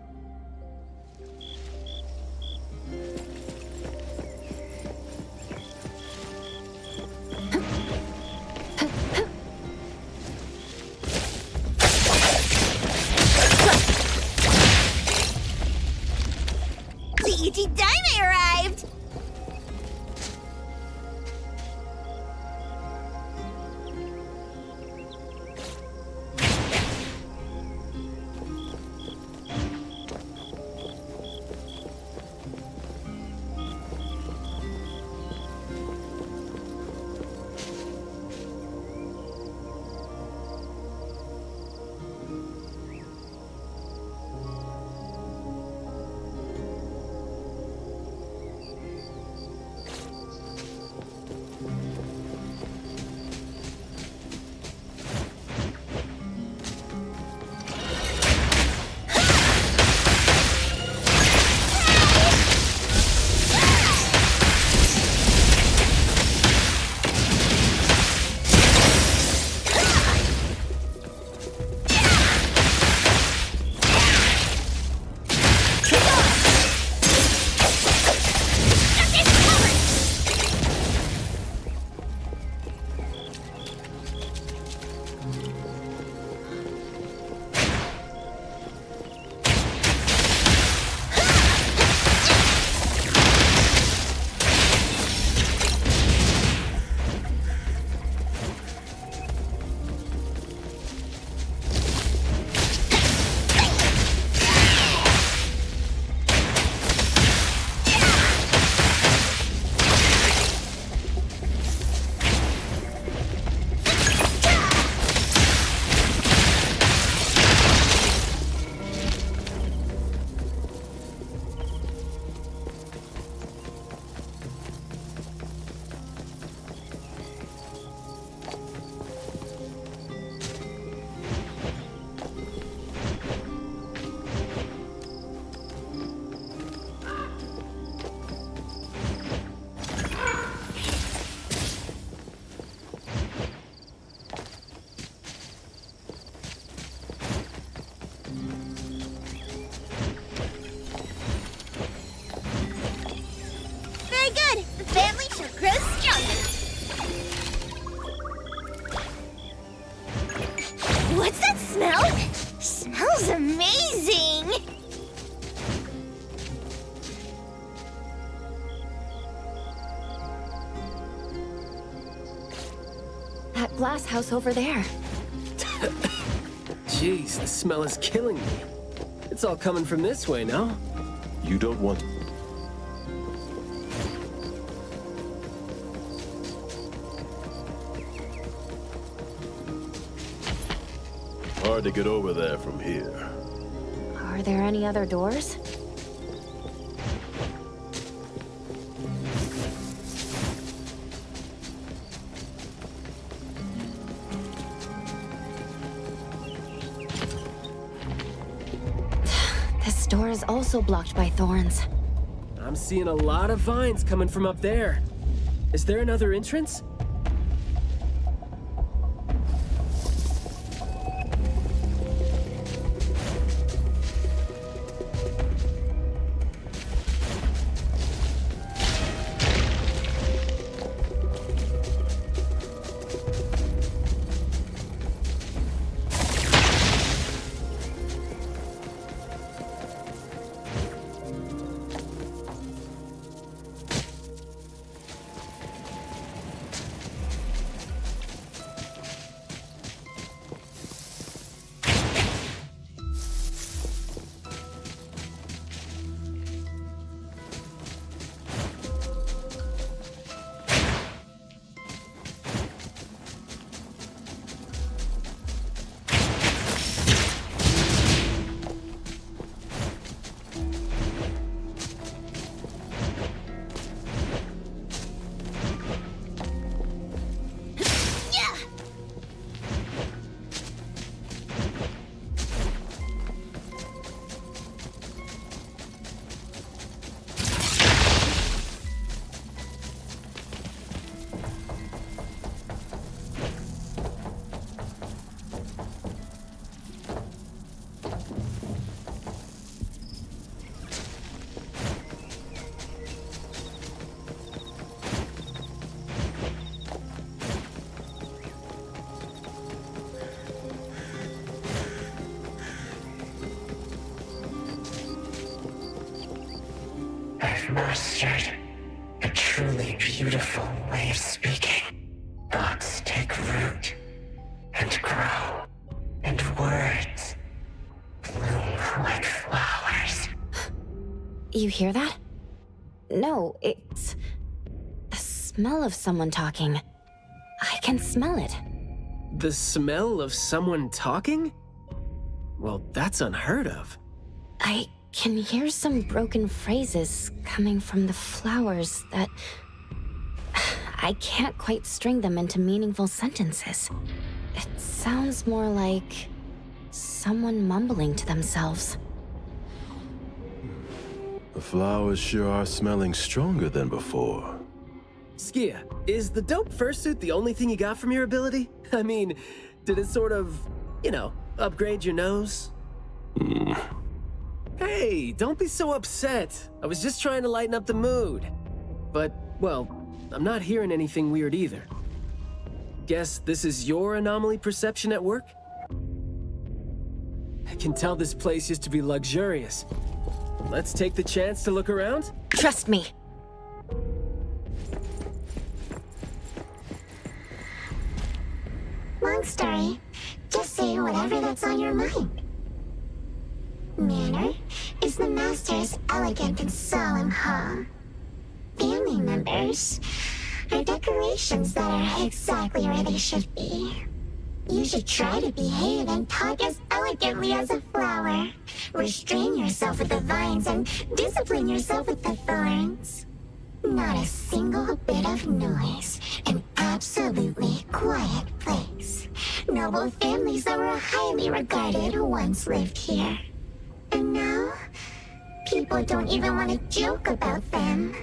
The family shall grow stronger. What's that smell? Smells amazing! That glass house over there. Jeez, the smell is killing me. It's all coming from this way, no? You don't want... Hard to get over there from here. Are there any other doors? This door is also blocked by thorns. I'm seeing a lot of vines coming from up there. Is there another entrance? I've mastered a truly beautiful way of speaking. Thoughts take root and grow, and words bloom like flowers. You hear that? No, it's the smell of someone talking. I can smell it. The smell of someone talking? Well, that's unheard of. I can hear some broken phrases coming from the flowers that... I can't quite string them into meaningful sentences. It sounds more like someone mumbling to themselves. The flowers sure are smelling stronger than before. Skia, is the dope fursuit the only thing you got from your ability? I mean, did it sort of, upgrade your nose? Hey, don't be so upset. I was just trying to lighten up the mood. But, well, I'm not hearing anything weird either. Guess this is your anomaly perception at work? I can tell this place used to be luxurious. Let's take the chance to look around? Trust me. Long story. Just say whatever that's on your mind. Manner is the master's elegant and solemn hall. Family members are decorations that are exactly where they should be. You should try to behave and talk as elegantly as a flower. Restrain yourself with the vines and discipline yourself with the thorns. Not a single bit of noise. An absolutely quiet place. Noble families that were highly regarded once lived here. And now, people don't even want to joke about them.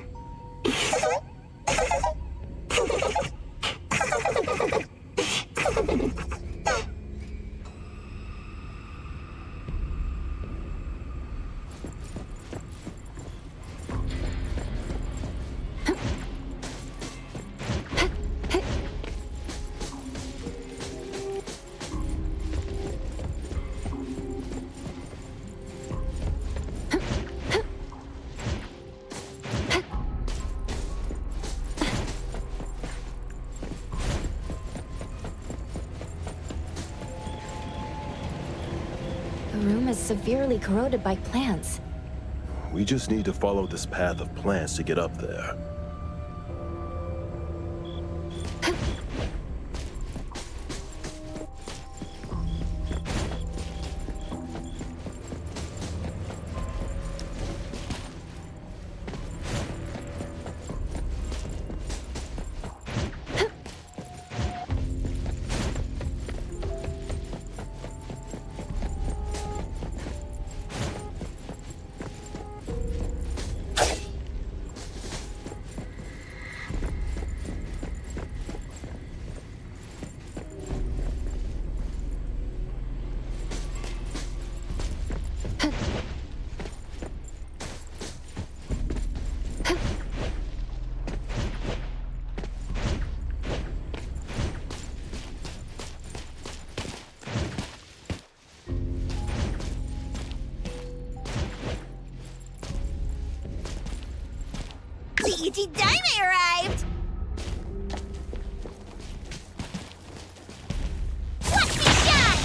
is severely corroded by plants. We just need to follow this path of plants to get up there. Deity Daime arrived! Watch me shine!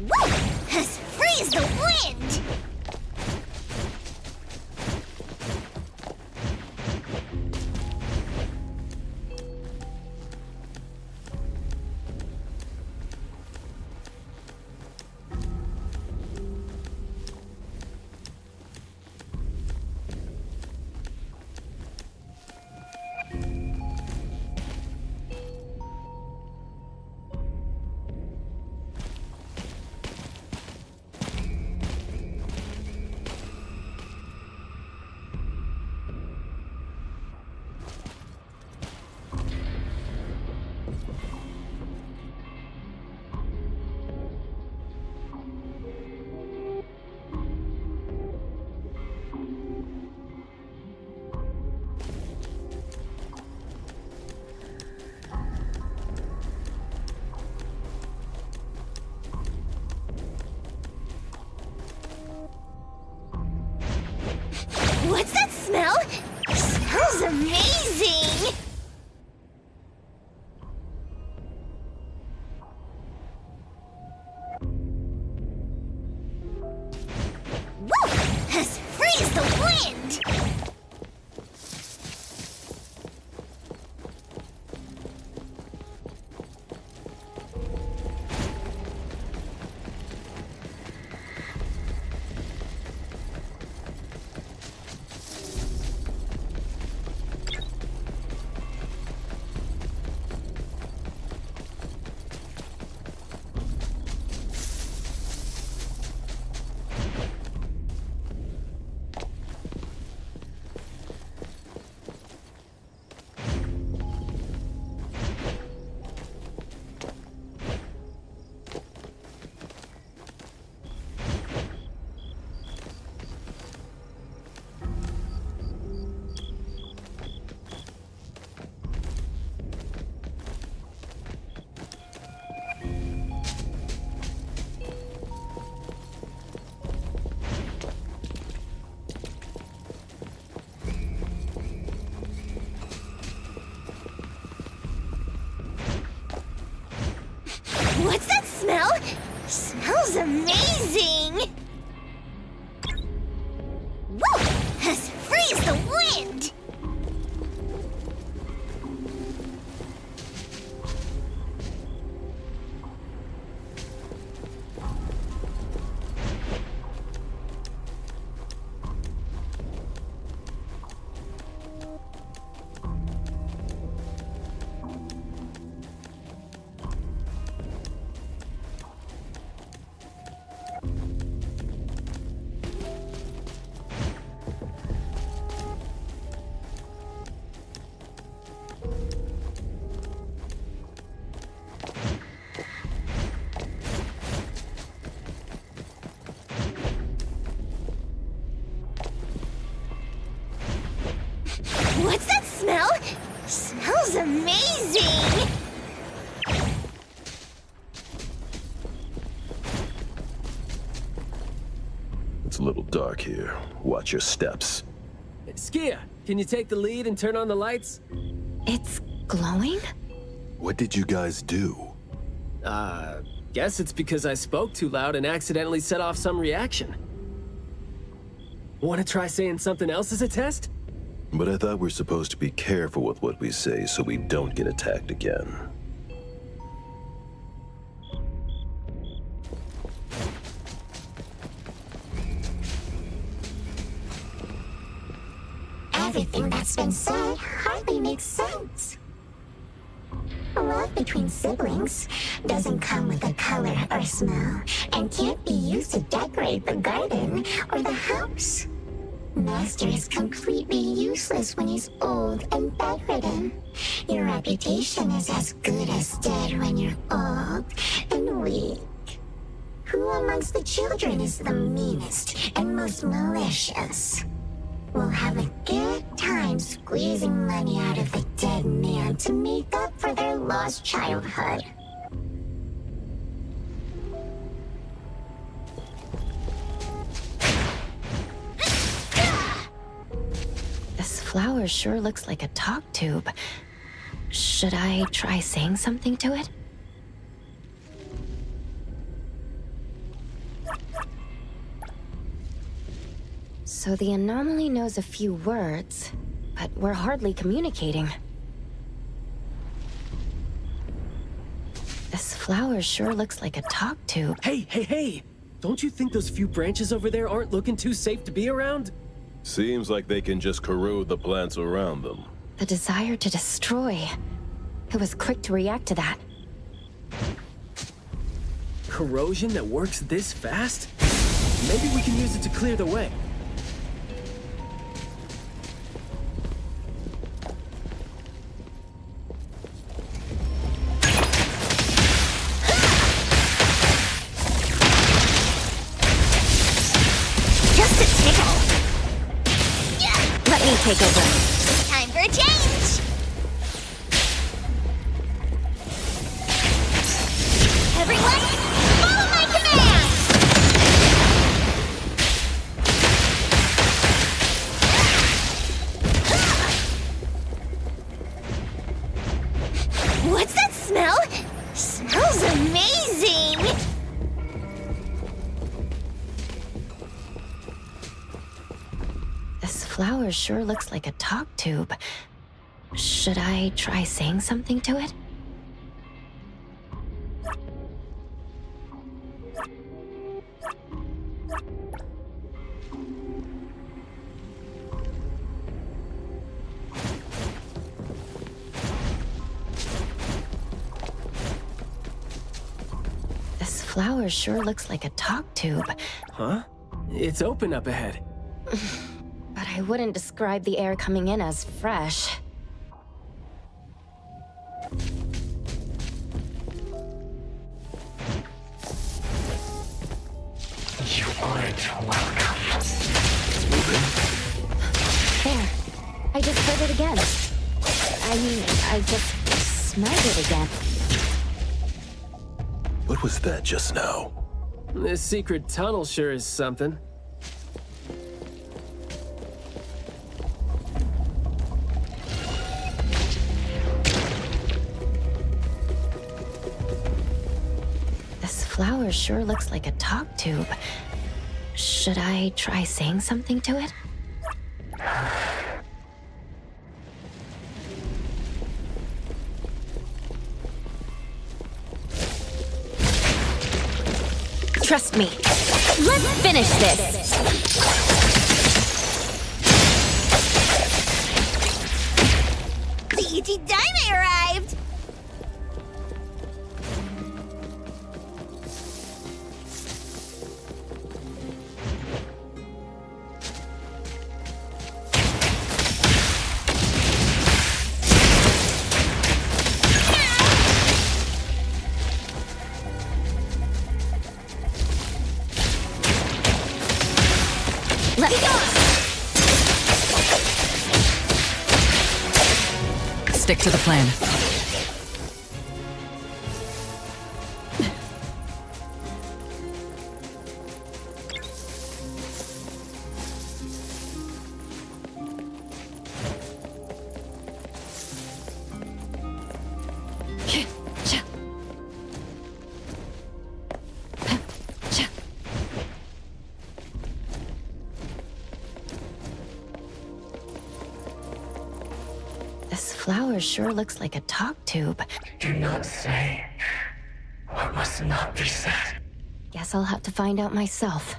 Woo! Freeze the wind! What's that smell? It smells amazing! Woo! Freeze the wind! What's that smell? Smells smells amazing! Woo! Let's freeze the wind! What's that smell? Smells amazing! It's a little dark here. Watch your steps. Skia, can you take the lead and turn on the lights? It's glowing? What did you guys do? Guess it's because I spoke too loud and accidentally set off some reaction. Want to try saying something else as a test? But I thought we're supposed to be careful with what we say so we don't get attacked again. Everything that's been said hardly makes sense. Love between siblings doesn't come with a color or smell and can't be used to decorate the garden or the house. Master is completely useless when he's old and bedridden. Your reputation is as good as dead when you're old and weak. Who amongst the children is the meanest and most malicious? We'll have a good time squeezing money out of the dead man to make up for their lost childhood. This flower sure looks like a talk tube. Should I try saying something to it? So the anomaly knows a few words, but we're hardly communicating. This flower sure looks like a talk tube. Hey! Don't you think those few branches over there aren't looking too safe to be around? Seems like they can just corrode the plants around them. The desire to destroy. It was quick to react to that. Corrosion that works this fast? Maybe we can use it to clear the way. Just a tickle. Let me take over. Time for a change! Everyone, follow my command! What's that smell? Smells amazing! This flower sure looks like a talk tube. Should I try saying something to it? This flower sure looks like a talk tube. Huh? It's open up ahead. But I wouldn't describe the air coming in as fresh. You aren't welcome. There. I just heard it again. I mean, I just smelled it again. What was that just now? This secret tunnel sure is something. flower sure looks like a talk tube. Should I try saying something to it? Trust me. Let's finish this! The ET Daime arrived! Let's go! Stick to the plan. This flower sure looks like a talk tube. Do not say what must not be said. Guess I'll have to find out myself.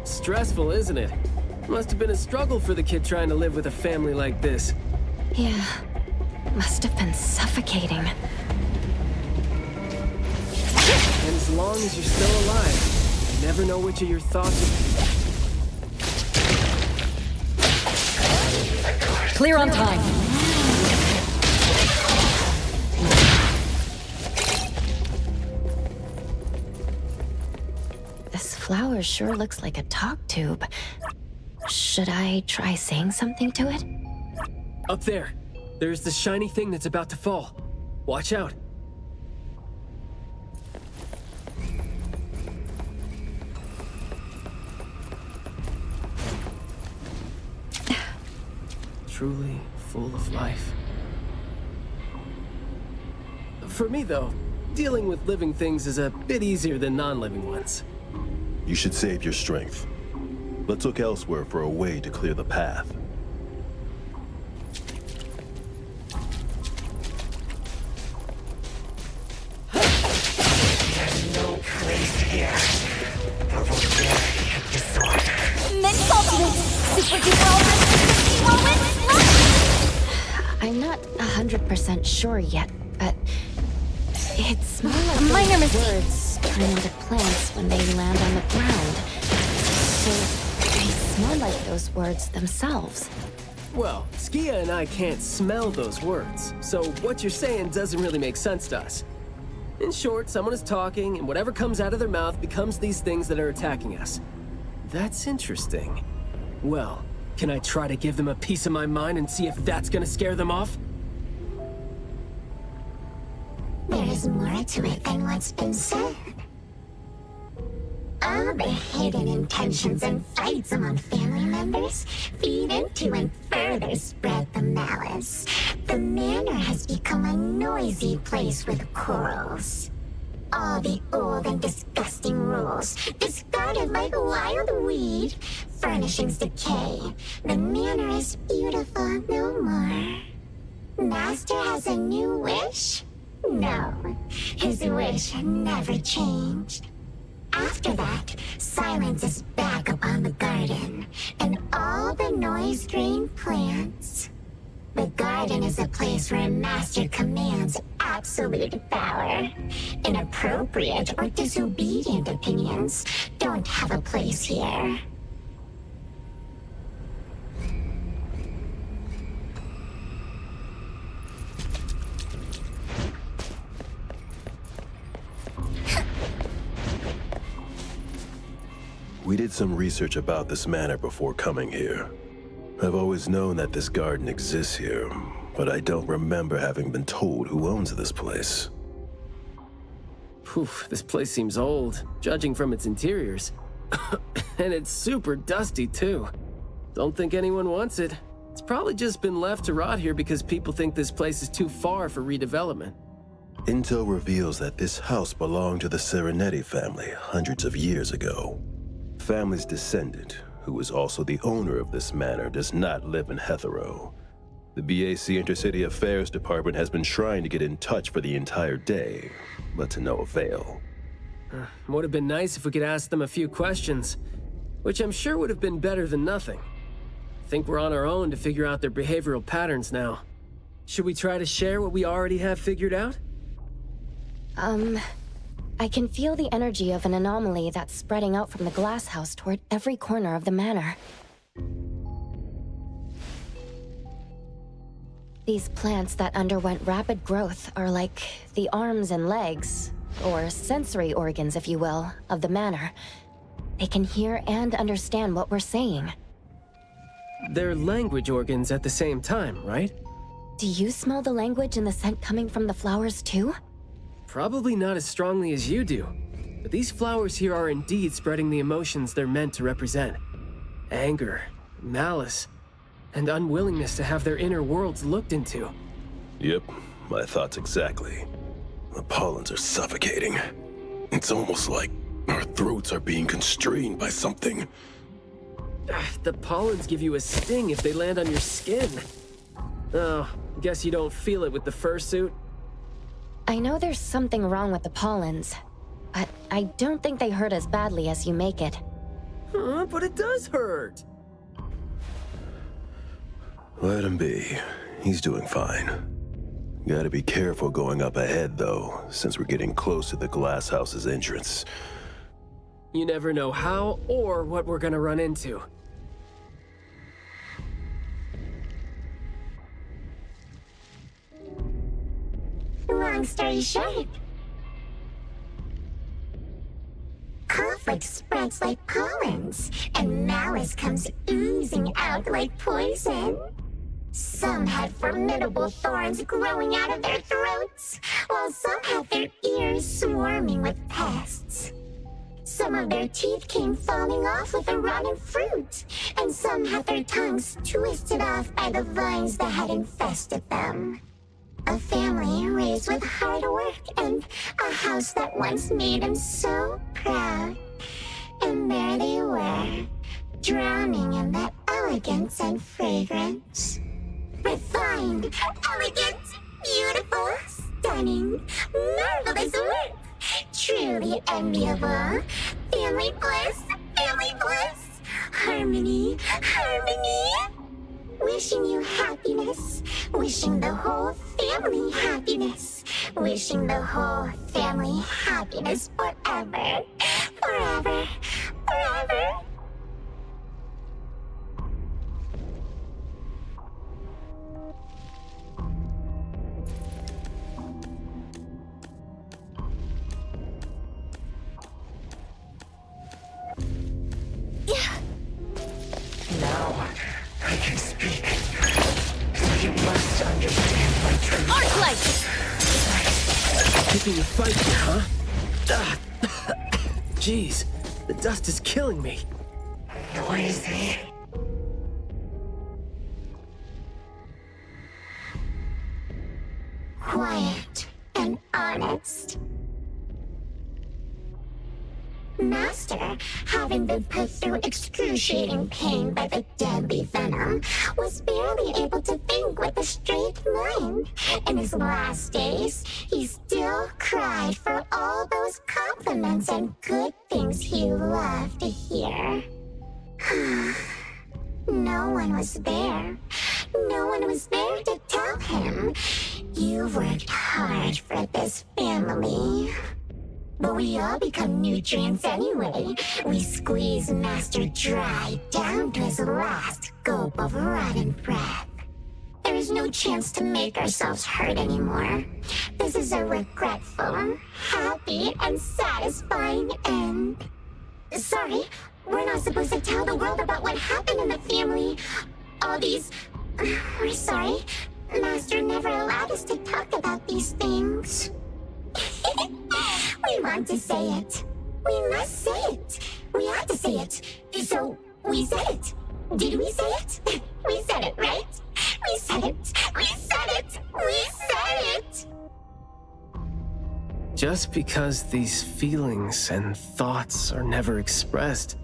Stressful, isn't it? Must have been a struggle for the kid trying to live with a family like this. Yeah, must have been suffocating. And as long as you're still alive, you never know which of your thoughts are... Clear on time. This flower sure looks like a talk tube. Should I try saying something to it? Up there. There's the shiny thing that's about to fall. Watch out. Truly full of life. For me, though, dealing with living things is a bit easier than non-living ones. You should save your strength. Let's look elsewhere for a way to clear the path. There's no place here for vulgarity and disorder. Men cultivate super duper ultra I'm not 100% sure yet, but it's more like Minor those mistake. words turn into plants when they land on the ground. So they smell like those words themselves. Well, Skia and I can't smell those words, so what you're saying doesn't really make sense to us. In short, someone is talking, and whatever comes out of their mouth becomes these things that are attacking us. That's interesting. Well, can I try to give them a piece of my mind and see if that's gonna scare them off? There is more to it than what's been said. All the hidden intentions and fights among family members feed into and further spread the malice. The manor has become a noisy place with quarrels. All the old and disgusting rules, discarded like a wild weed. Furnishings decay. The manor is beautiful no more. Master has a new wish? No, his wish never changed. After that, silence is back upon the garden, and all the noise-drained plants. The garden is a place where Master commands absolute power. Inappropriate or disobedient opinions don't have a place here. We did some research about this manor before coming here. I've always known that this garden exists here, but I don't remember having been told who owns this place. Poof, this place seems old, judging from its interiors. And it's super dusty, too. Don't think anyone wants it. It's probably just been left to rot here because people think this place is too far for redevelopment. Intel reveals that this house belonged to the Serenetti family hundreds of years ago. Family's descendant, who was also the owner of this manor, does not live in Hetero. The BAC Intercity Affairs Department has been trying to get in touch for the entire day, but to no avail. Would have been nice if we could ask them a few questions, which I'm sure would have been better than nothing. I think we're on our own to figure out their behavioral patterns now. Should we try to share what we already have figured out? I can feel the energy of an anomaly that's spreading out from the glass house toward every corner of the manor. These plants that underwent rapid growth are like the arms and legs, or sensory organs, if you will, of the manor. They can hear and understand what we're saying. They're language organs at the same time, right? Do you smell the language and the scent coming from the flowers too? Probably not as strongly as you do, but these flowers here are indeed spreading the emotions they're meant to represent. Anger, malice, and unwillingness to have their inner worlds looked into. Yep, my thoughts exactly. The pollens are suffocating. It's almost like our throats are being constrained by something. The pollens give you a sting if they land on your skin. Oh, guess you don't feel it with the fursuit? I know there's something wrong with the pollens, but I don't think they hurt as badly as you make it. Huh, but it does hurt! Let him be. He's doing fine. Gotta be careful going up ahead, though, since we're getting close to the glass house's entrance. You never know how or what we're gonna run into. Long story short, conflict spreads like pollens, and malice comes oozing out like poison. Some had formidable thorns growing out of their throats, while some had their ears swarming with pests. Some of their teeth came falling off with the rotten fruit, and some had their tongues twisted off by the vines that had infested them. A family raised with hard work and a house that once made them so proud. And there they were, drowning in that elegance and fragrance. Refined, elegant, beautiful, stunning, marvelous work. Truly enviable. Family bliss, harmony, harmony. Wishing you happiness, wishing the whole family happiness, wishing the whole family happiness forever, forever, forever. Now I can speak. So you must understand my truth. Arclight! Picking a fight here, huh? Jeez, the dust is killing me. Noisy. Quiet and honest. Master, having been put through excruciating pain by the deadly venom, was barely able to think with a straight mind. In his last days, he still cried for all those compliments and good things he loved to hear. No one was there. No one was there to tell him, "You worked hard for this family." But we all become nutrients anyway. We squeeze Master dry down to his last gulp of rotten breath. There is no chance to make ourselves hurt anymore. This is a regretful, happy, and satisfying end. Sorry, We're not supposed to tell the world about what happened in the family. All these... We're sorry. Master never allowed us to talk about these things. We want to say it. We must say it. We had to say it. So, we said it. Did we say it? We said it, right? We said it. We said it. We said it. Just because these feelings and thoughts are never expressed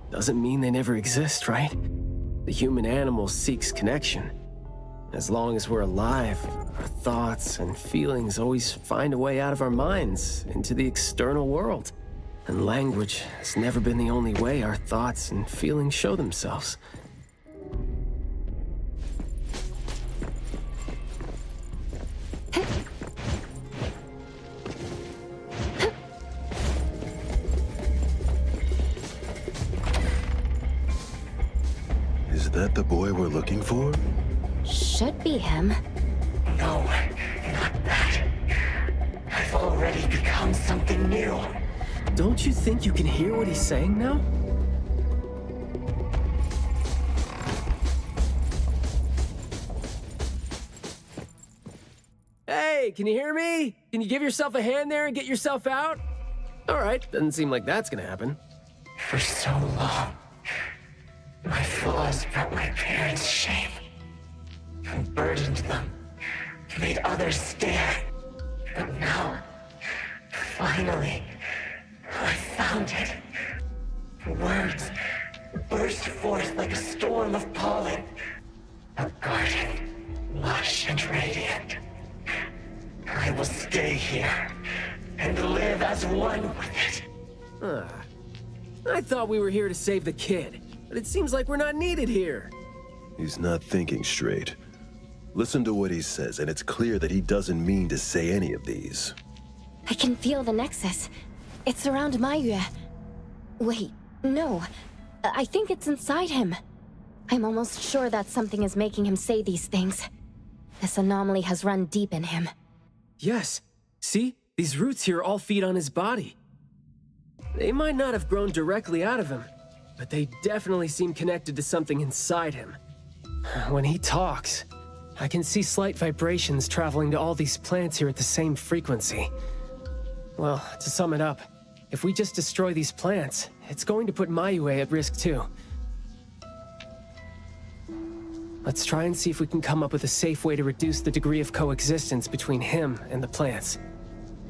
doesn't mean they never exist, right? The human animal seeks connection. As long as we're alive, our thoughts and feelings always find a way out of our minds into the external world. And language has never been the only way our thoughts and feelings show themselves. Is that the boy we're looking for? Should be him. No, not that. I've already become something new. Don't you think you can hear what he's saying now? Hey, can you hear me? Can you give yourself a hand there and get yourself out? All right, doesn't seem like that's gonna happen. For so long, my flaws brought my parents shame and burdened them, made others stare. But now, finally, I found it. Words burst forth like a storm of pollen. A garden, lush and radiant. I will stay here and live as one with it. I thought we were here to save the kid, but it seems like we're not needed here. He's not thinking straight. Listen to what he says, and it's clear that he doesn't mean to say any of these. I can feel the nexus. It's around Maiyue. Wait, no. I think it's inside him. I'm almost sure that something is making him say these things. This anomaly has run deep in him. Yes. See? These roots here all feed on his body. They might not have grown directly out of him, but they definitely seem connected to something inside him. When he talks, I can see slight vibrations traveling to all these plants here at the same frequency. Well, to sum it up, if we just destroy these plants, it's going to put Maiyue at risk too. Let's try and see if we can come up with a safe way to reduce the degree of coexistence between him and the plants.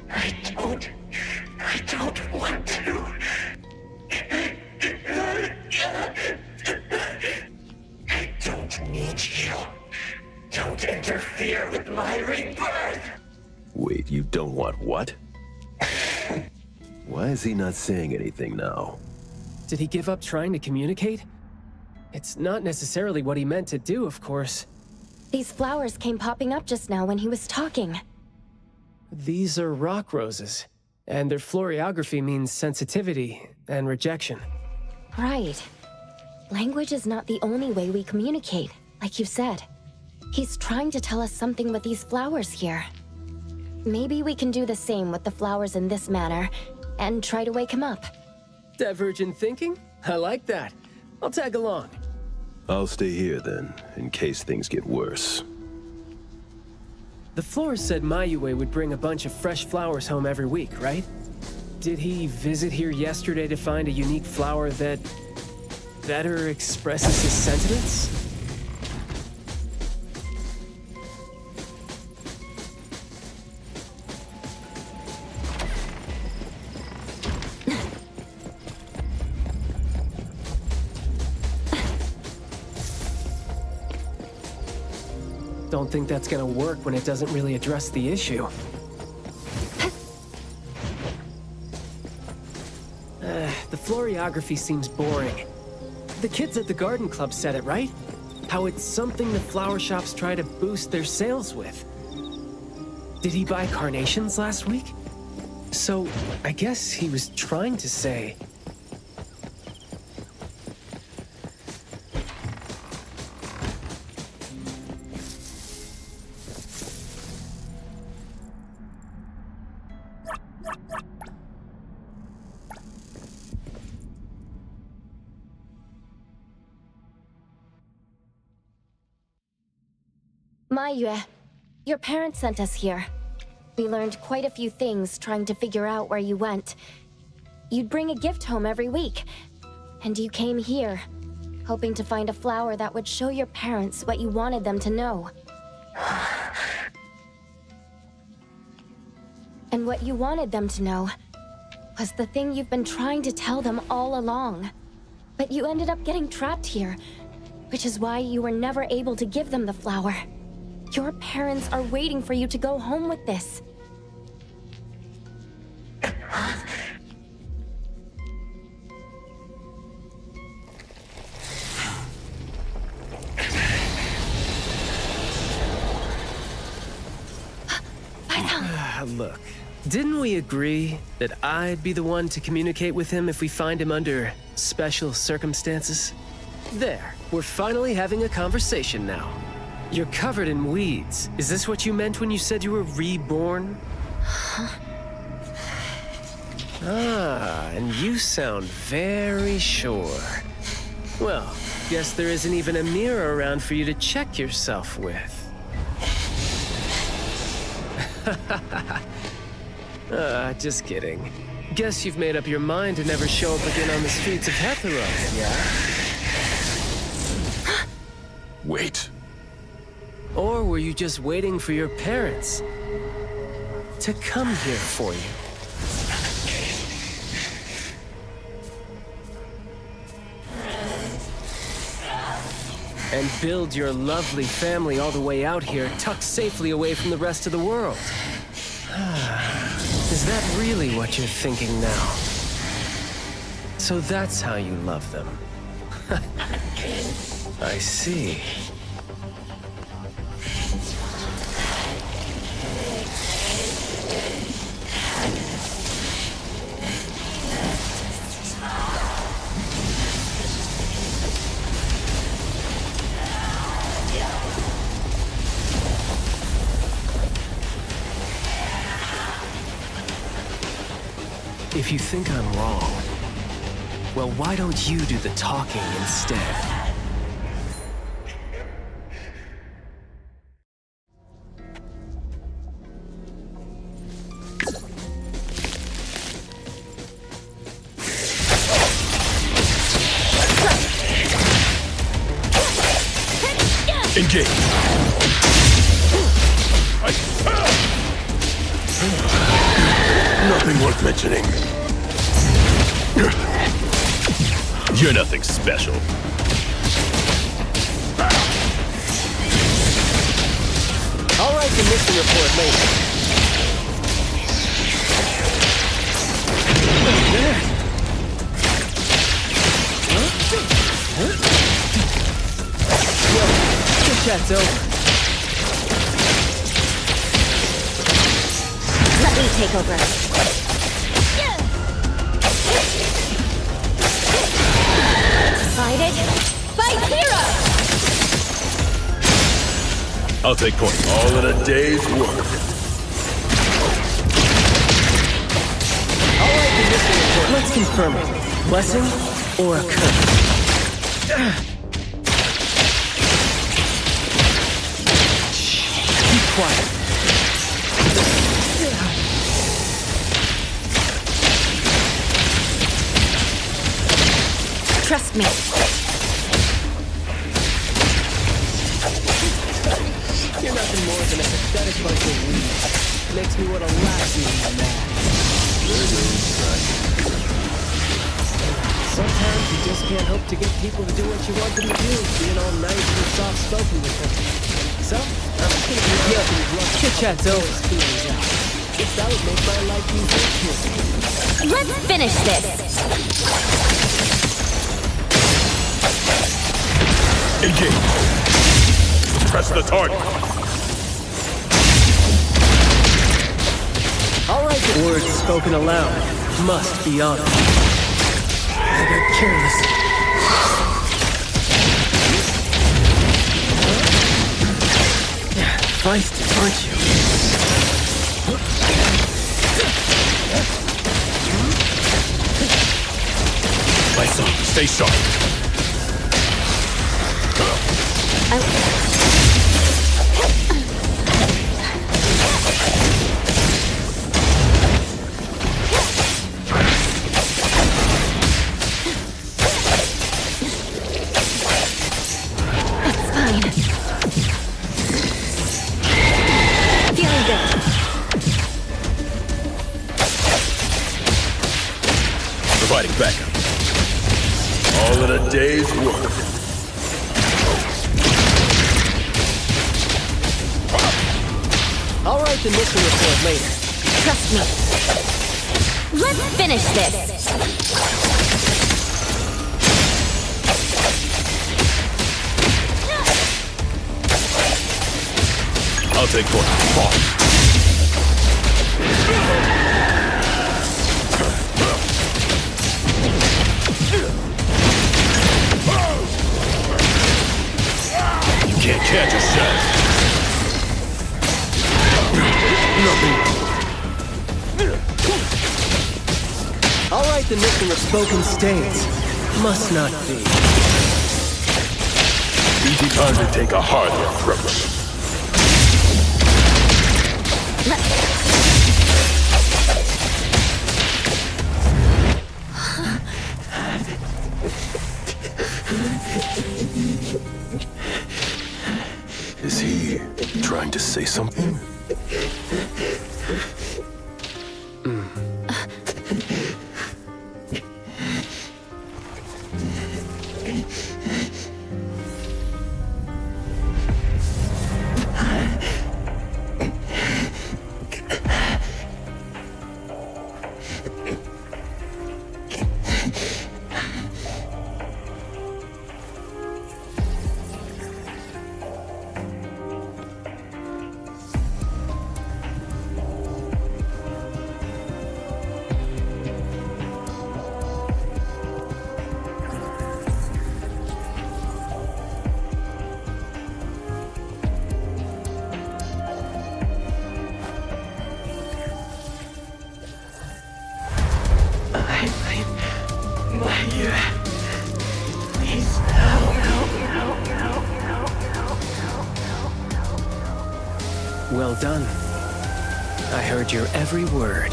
I don't want to. I don't need you. Don't interfere with my rebirth. Wait, you don't want what? Why is he not saying anything now? Did he give up trying to communicate? It's not necessarily what he meant to do, of course. These flowers came popping up just now when he was talking. These are rock roses, and their florography means sensitivity and rejection. Right. Language is not the only way we communicate, like you said. He's trying to tell us something with these flowers here. Maybe we can do the same with the flowers in this manner, and try to wake him up. Divergent thinking? I like that. I'll tag along. I'll stay here then, in case things get worse. The florist said Maiyue would bring a bunch of fresh flowers home every week, right? Did he visit here yesterday to find a unique flower that better expresses his sentiments? Don't think that's gonna work when it doesn't really address the issue. The florography seems boring. The kids at the garden club said it, right? How it's something the flower shops try to boost their sales with. Did he buy carnations last week? So, I guess he was trying to say... Maiyue, your parents sent us here. We learned quite a few things trying to figure out where you went. You'd bring a gift home every week, and you came here, hoping to find a flower that would show your parents what you wanted them to know. And what you wanted them to know was the thing you've been trying to tell them all along. But you ended up getting trapped here, which is why you were never able to give them the flower. Your parents are waiting for you to go home with this. Look, didn't we agree that I'd be the one to communicate with him if we find him under special circumstances? There, we're finally having a conversation now. You're covered in weeds. Is this what you meant when you said you were reborn? And you sound very sure. Well, guess there isn't even a mirror around for you to check yourself with. Just kidding. Guess you've made up your mind to never show up again on the streets of Hetheros, yeah? Wait. Or were you just waiting for your parents to come here for you? And build your lovely family all the way out here, tucked safely away from the rest of the world. Is that really what you're thinking now? So that's how you love them. I see. If you think I'm wrong, well, why don't you do the talking instead? Engage! Nothing worth mentioning. You're nothing special. I'll write the mission report later. Good chat's over. Let me take over. Decided? Fight hero! I'll take point. All in a day's work. Let's confirm it. Blessing or a curse? Keep quiet. Trust me. You're nothing more than a pathetic bunch of weeds. Makes me want to laugh you in the Sometimes you just can't hope to get people to do what you want them to do, being all nice and soft-spoken with them. So, I'm just gonna be honest and rough. Chit-chat's over. Feelings out. If that would make my life easier too. Let's finish this. Engage! Press the target! All right, the words spoken aloud must be honored. I got careless. Feisty, aren't you? My son, stay sharp. backup. All in a day's work. I'll write the mission report later. Trust me. Let's finish this. I'll take point. You can't catch us, son. I'll write the mission of spoken states. Must not be. Easy time to take a harder approach. Is he trying to say something? Well done. I heard your every word.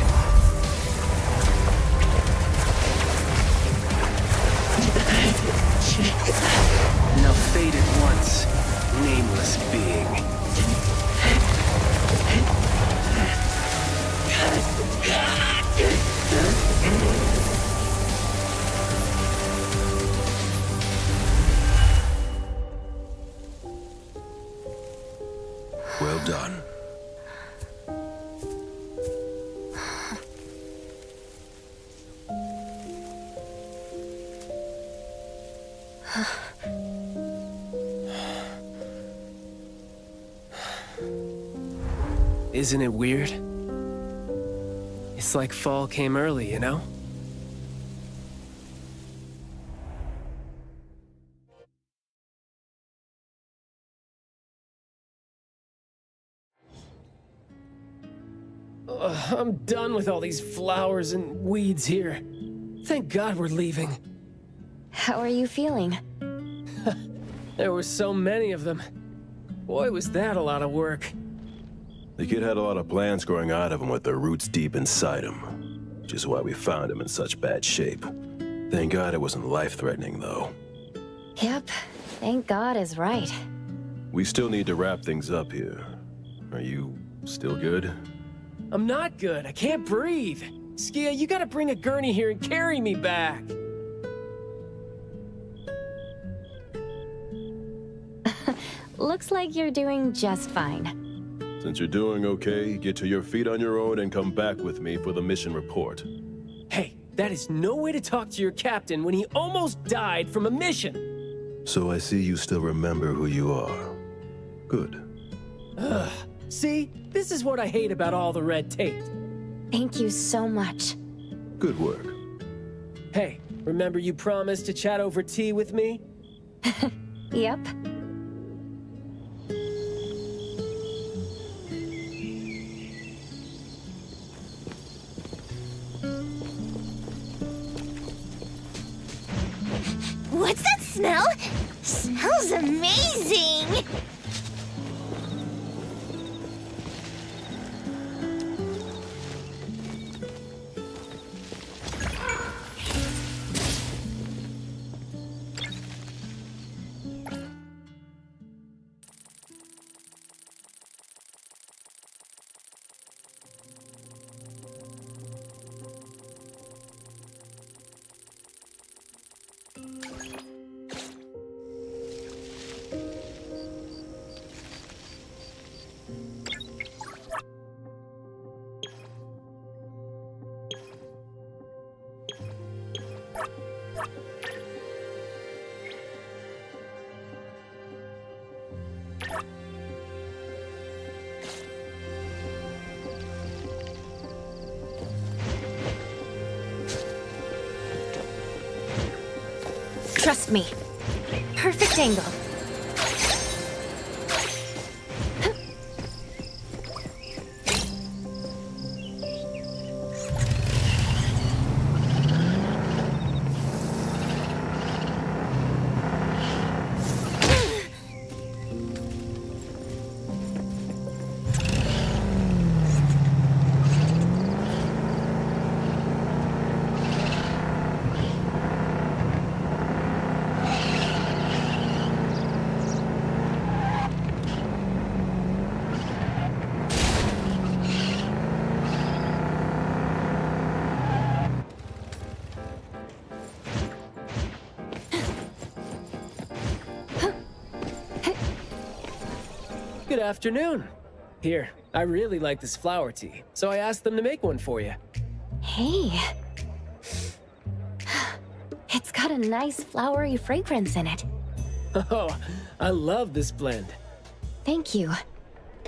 Now fade at once, nameless being. Well done. Isn't it weird? It's like fall came early, you know? Ugh, I'm done with all these flowers and weeds here. Thank God we're leaving. How are you feeling? There were so many of them. Boy, was that a lot of work. The kid had a lot of plants growing out of him with their roots deep inside him, which is why we found him in such bad shape. Thank God it wasn't life-threatening, though. Yep, thank God is right. We still need to wrap things up here. Are you still good? I'm not good. I can't breathe. Skia, you gotta bring a gurney here and carry me back. Looks like you're doing just fine. Since you're doing okay, get to your feet on your own and come back with me for the mission report. Hey, that is no way to talk to your captain when he almost died from a mission. So I see you still remember who you are. Good. Ugh. See? This is what I hate about all the red tape. Thank you so much. Good work. Hey, remember you promised to chat over tea with me? Yep. What's that smell? Smells amazing! Trust me. Perfect angle. Good afternoon. Here, I really like this flower tea, so I asked them to make one for you. Hey. It's got a nice flowery fragrance in it. Oh, I love this blend. Thank you.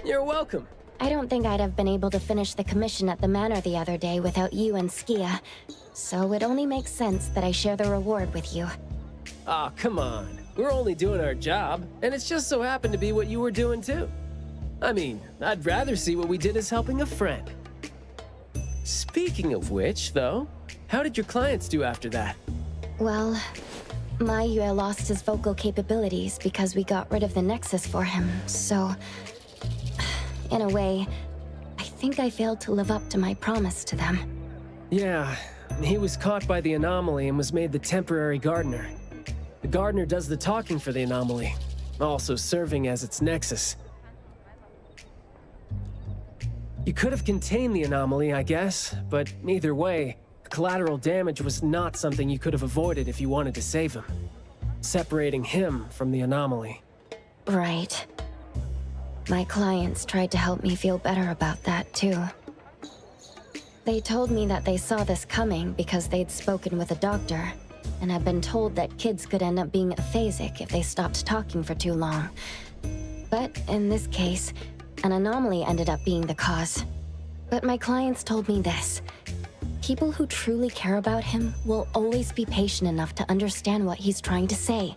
You're welcome. I don't think I'd have been able to finish the commission at the manor the other day without you and Skia, so it only makes sense that I share the reward with you. Aw, come on. We're only doing our job, and it's just so happened to be what you were doing too. I mean, I'd rather see what we did as helping a friend. Speaking of which, though, how did your clients do after that? Well, Maiyue lost his vocal capabilities because we got rid of the Nexus for him, so... in a way, I think I failed to live up to my promise to them. Yeah, he was caught by the anomaly and was made the temporary gardener. The gardener does the talking for the anomaly, also serving as its nexus. You could have contained the anomaly, I guess, but either way, collateral damage was not something you could have avoided if you wanted to save him. Separating him from the anomaly. Right. My clients tried to help me feel better about that, too. They told me that they saw this coming because they'd spoken with a doctor, and had been told that kids could end up being aphasic if they stopped talking for too long. But in this case, an anomaly ended up being the cause. But my clients told me this. People who truly care about him will always be patient enough to understand what he's trying to say,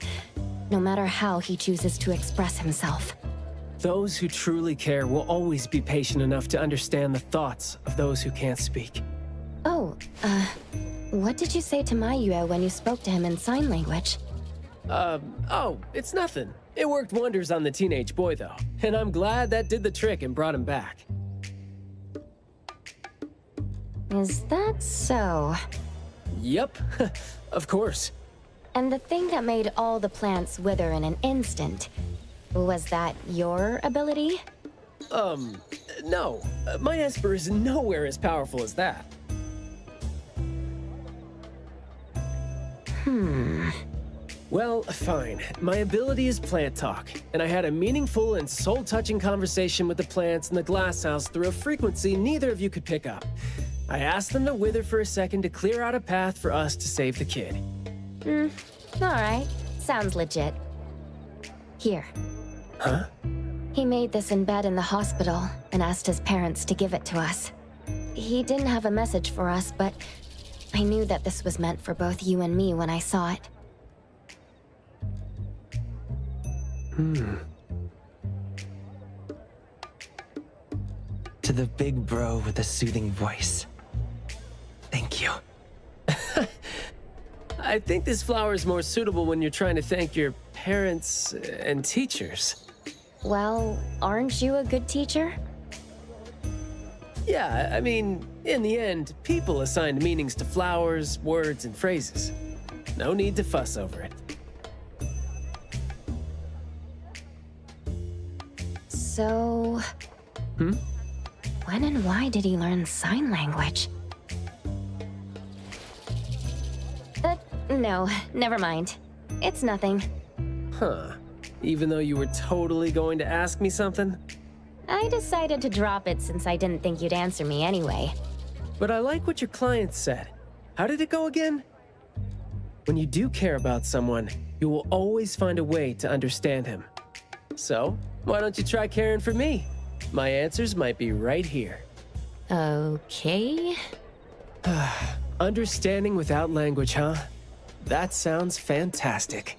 no matter how he chooses to express himself. Those who truly care will always be patient enough to understand the thoughts of those who can't speak. Oh, what did you say to Maiyue when you spoke to him in sign language? Oh, it's nothing. It worked wonders on the teenage boy, though, and I'm glad that did the trick and brought him back. Is that so? Yep, of course. And the thing that made all the plants wither in an instant, was that your ability? No. My Esper is nowhere as powerful as that. Well, fine. My ability is plant talk, and I had a meaningful and soul-touching conversation with the plants in the glass house through a frequency neither of you could pick up. I asked them to wither for a second to clear out a path for us to save the kid. Alright. Sounds legit. Here. Huh? He made this in bed in the hospital and asked his parents to give it to us. He didn't have a message for us, but I knew that this was meant for both you and me when I saw it. To the big bro with a soothing voice. Thank you. I think this flower is more suitable when you're trying to thank your parents and teachers. Well, aren't you a good teacher? Yeah, I mean, in the end, people assigned meanings to flowers, words, and phrases. No need to fuss over it. So... when and why did he learn sign language? No, never mind. It's nothing. Huh. Even though you were totally going to ask me something? I decided to drop it since I didn't think you'd answer me anyway. But I like what your client said. How did it go again? When you do care about someone, you will always find a way to understand him. So, why don't you try caring for me? My answers might be right here. Okay. Understanding without language, huh? That sounds fantastic.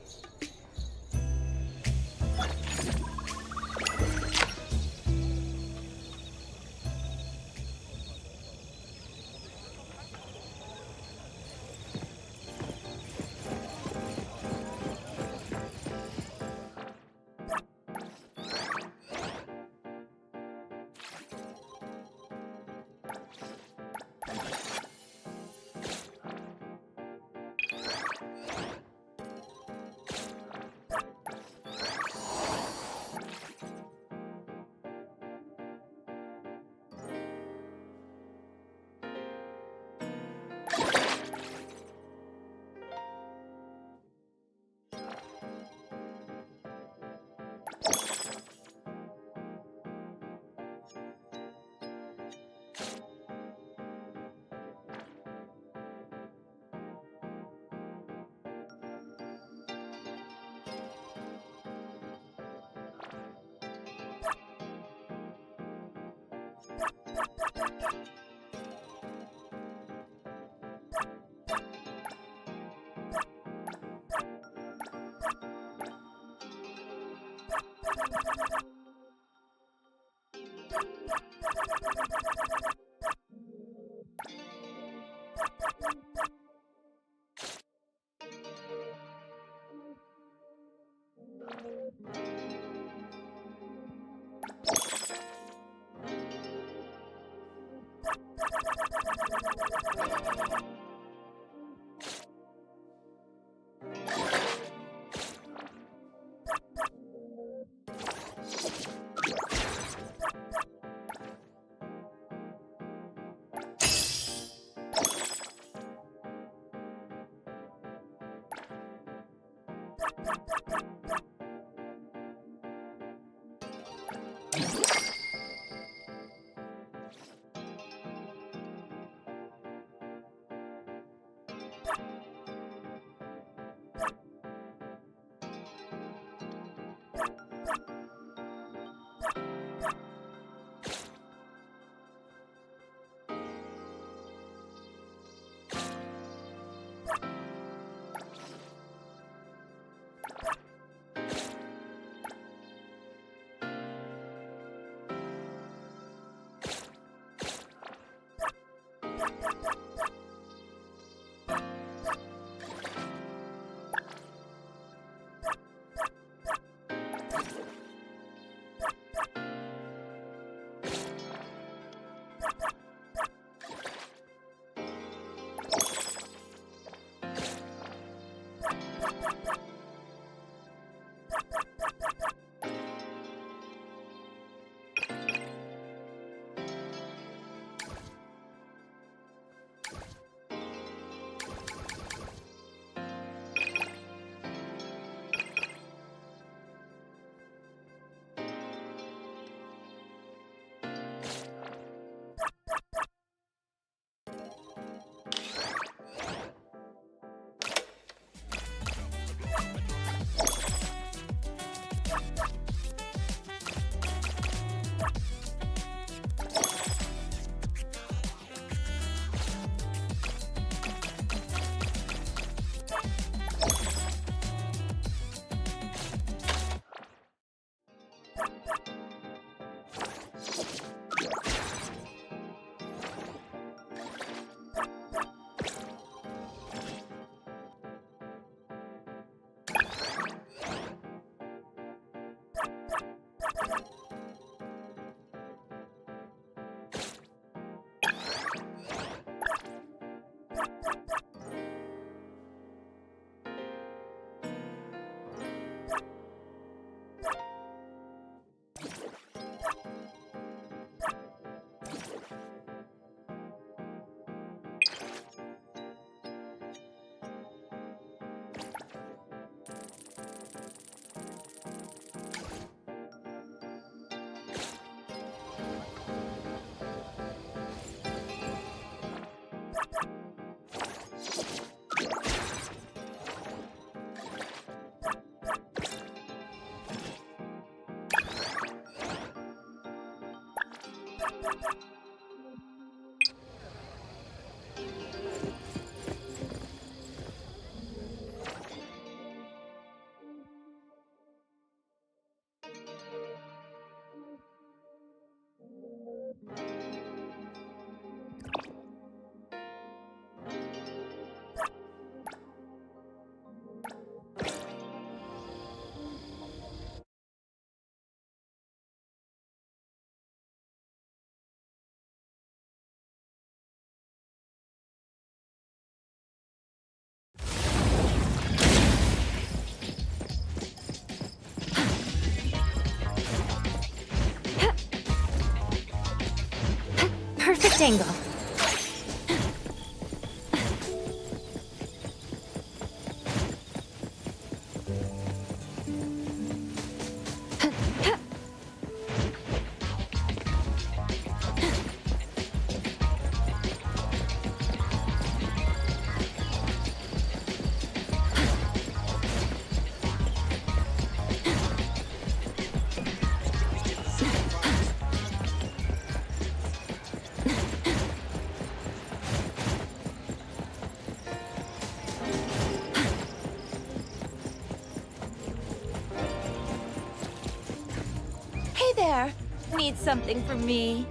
Perfect angle. Hey there! Need something from me?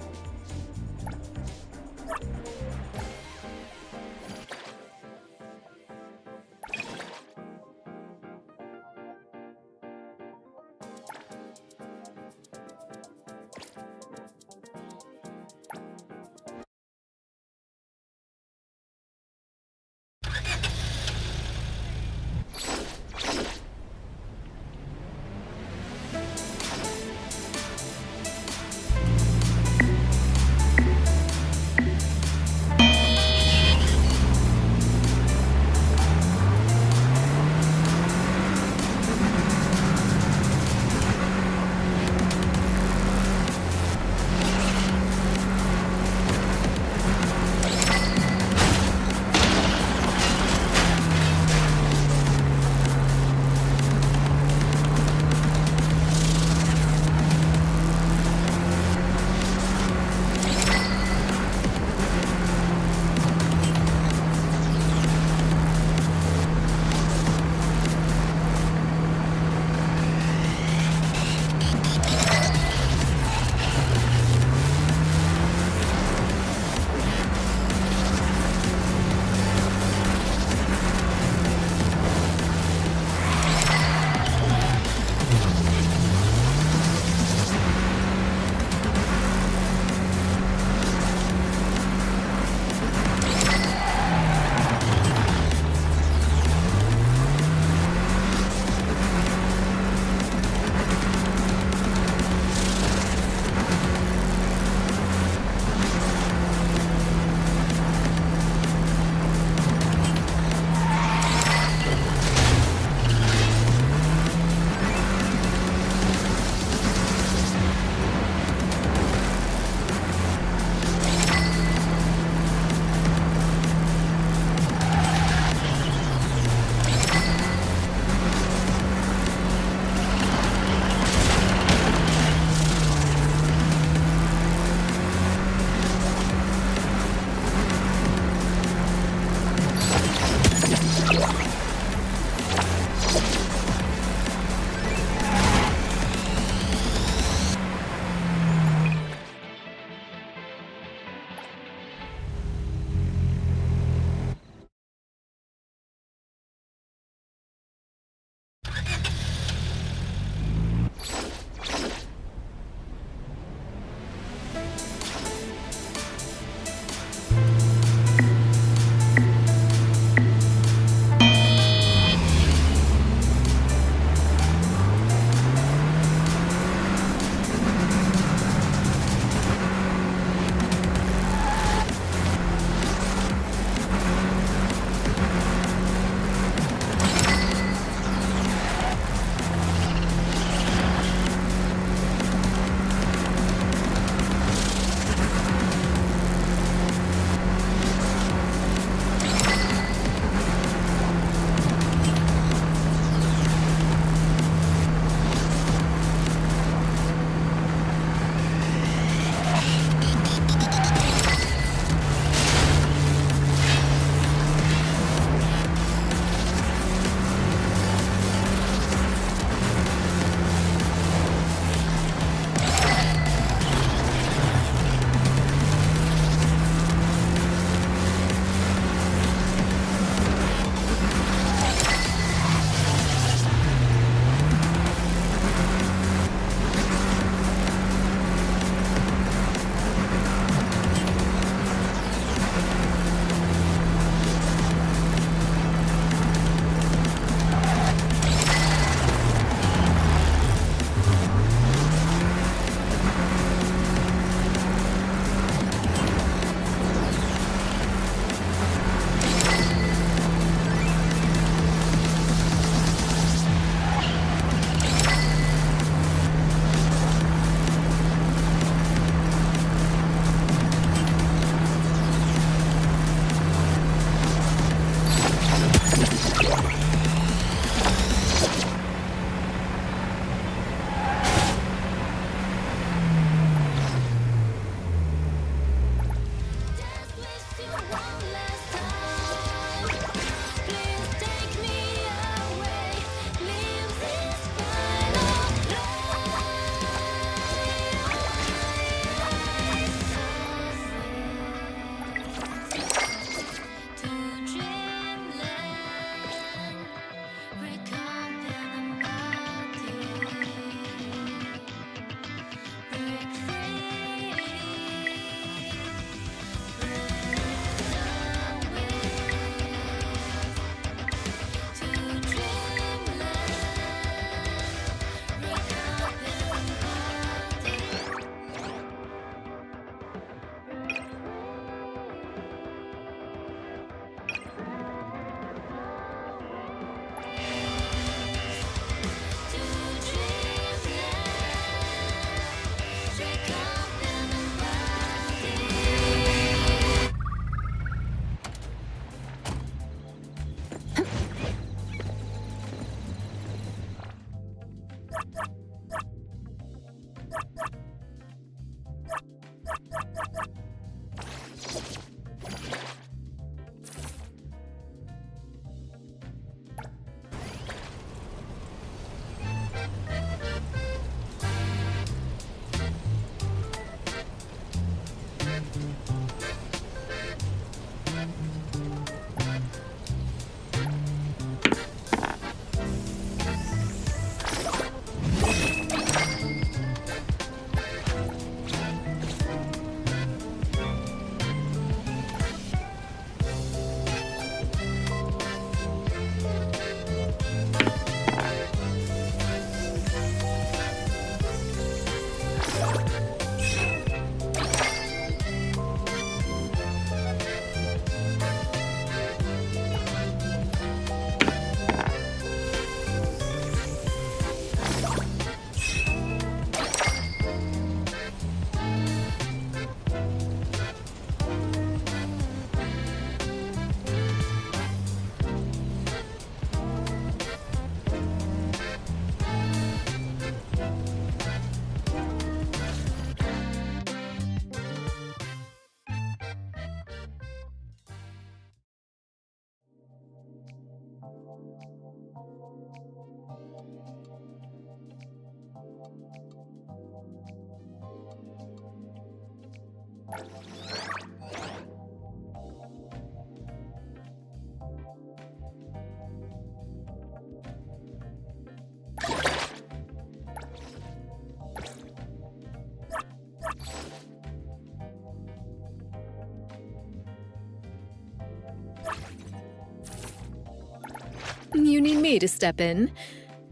You need me to step in.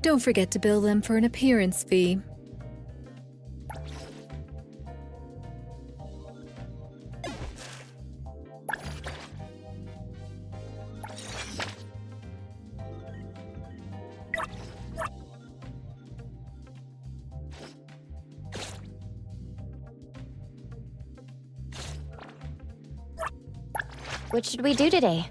Don't forget to bill them for an appearance fee. What should we do today?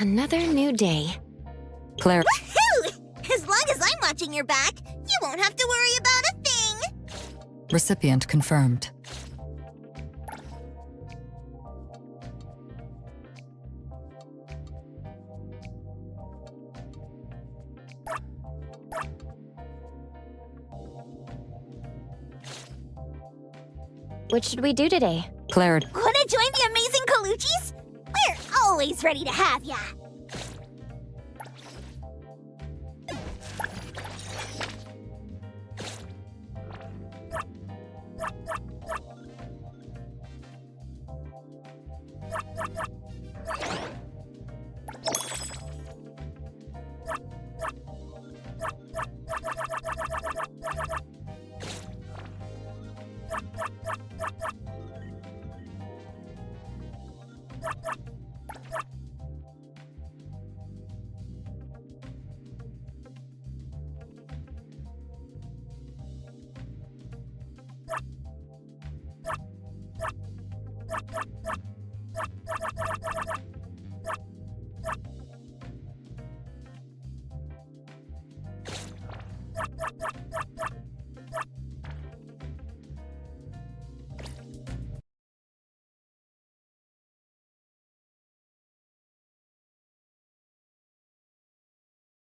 Another new day. Claire. Woohoo! As long as I'm watching your back, you won't have to worry about a thing! Recipient confirmed. What should we do today? Claire. Wanna join the amazing Colucci's? We're always ready to have ya!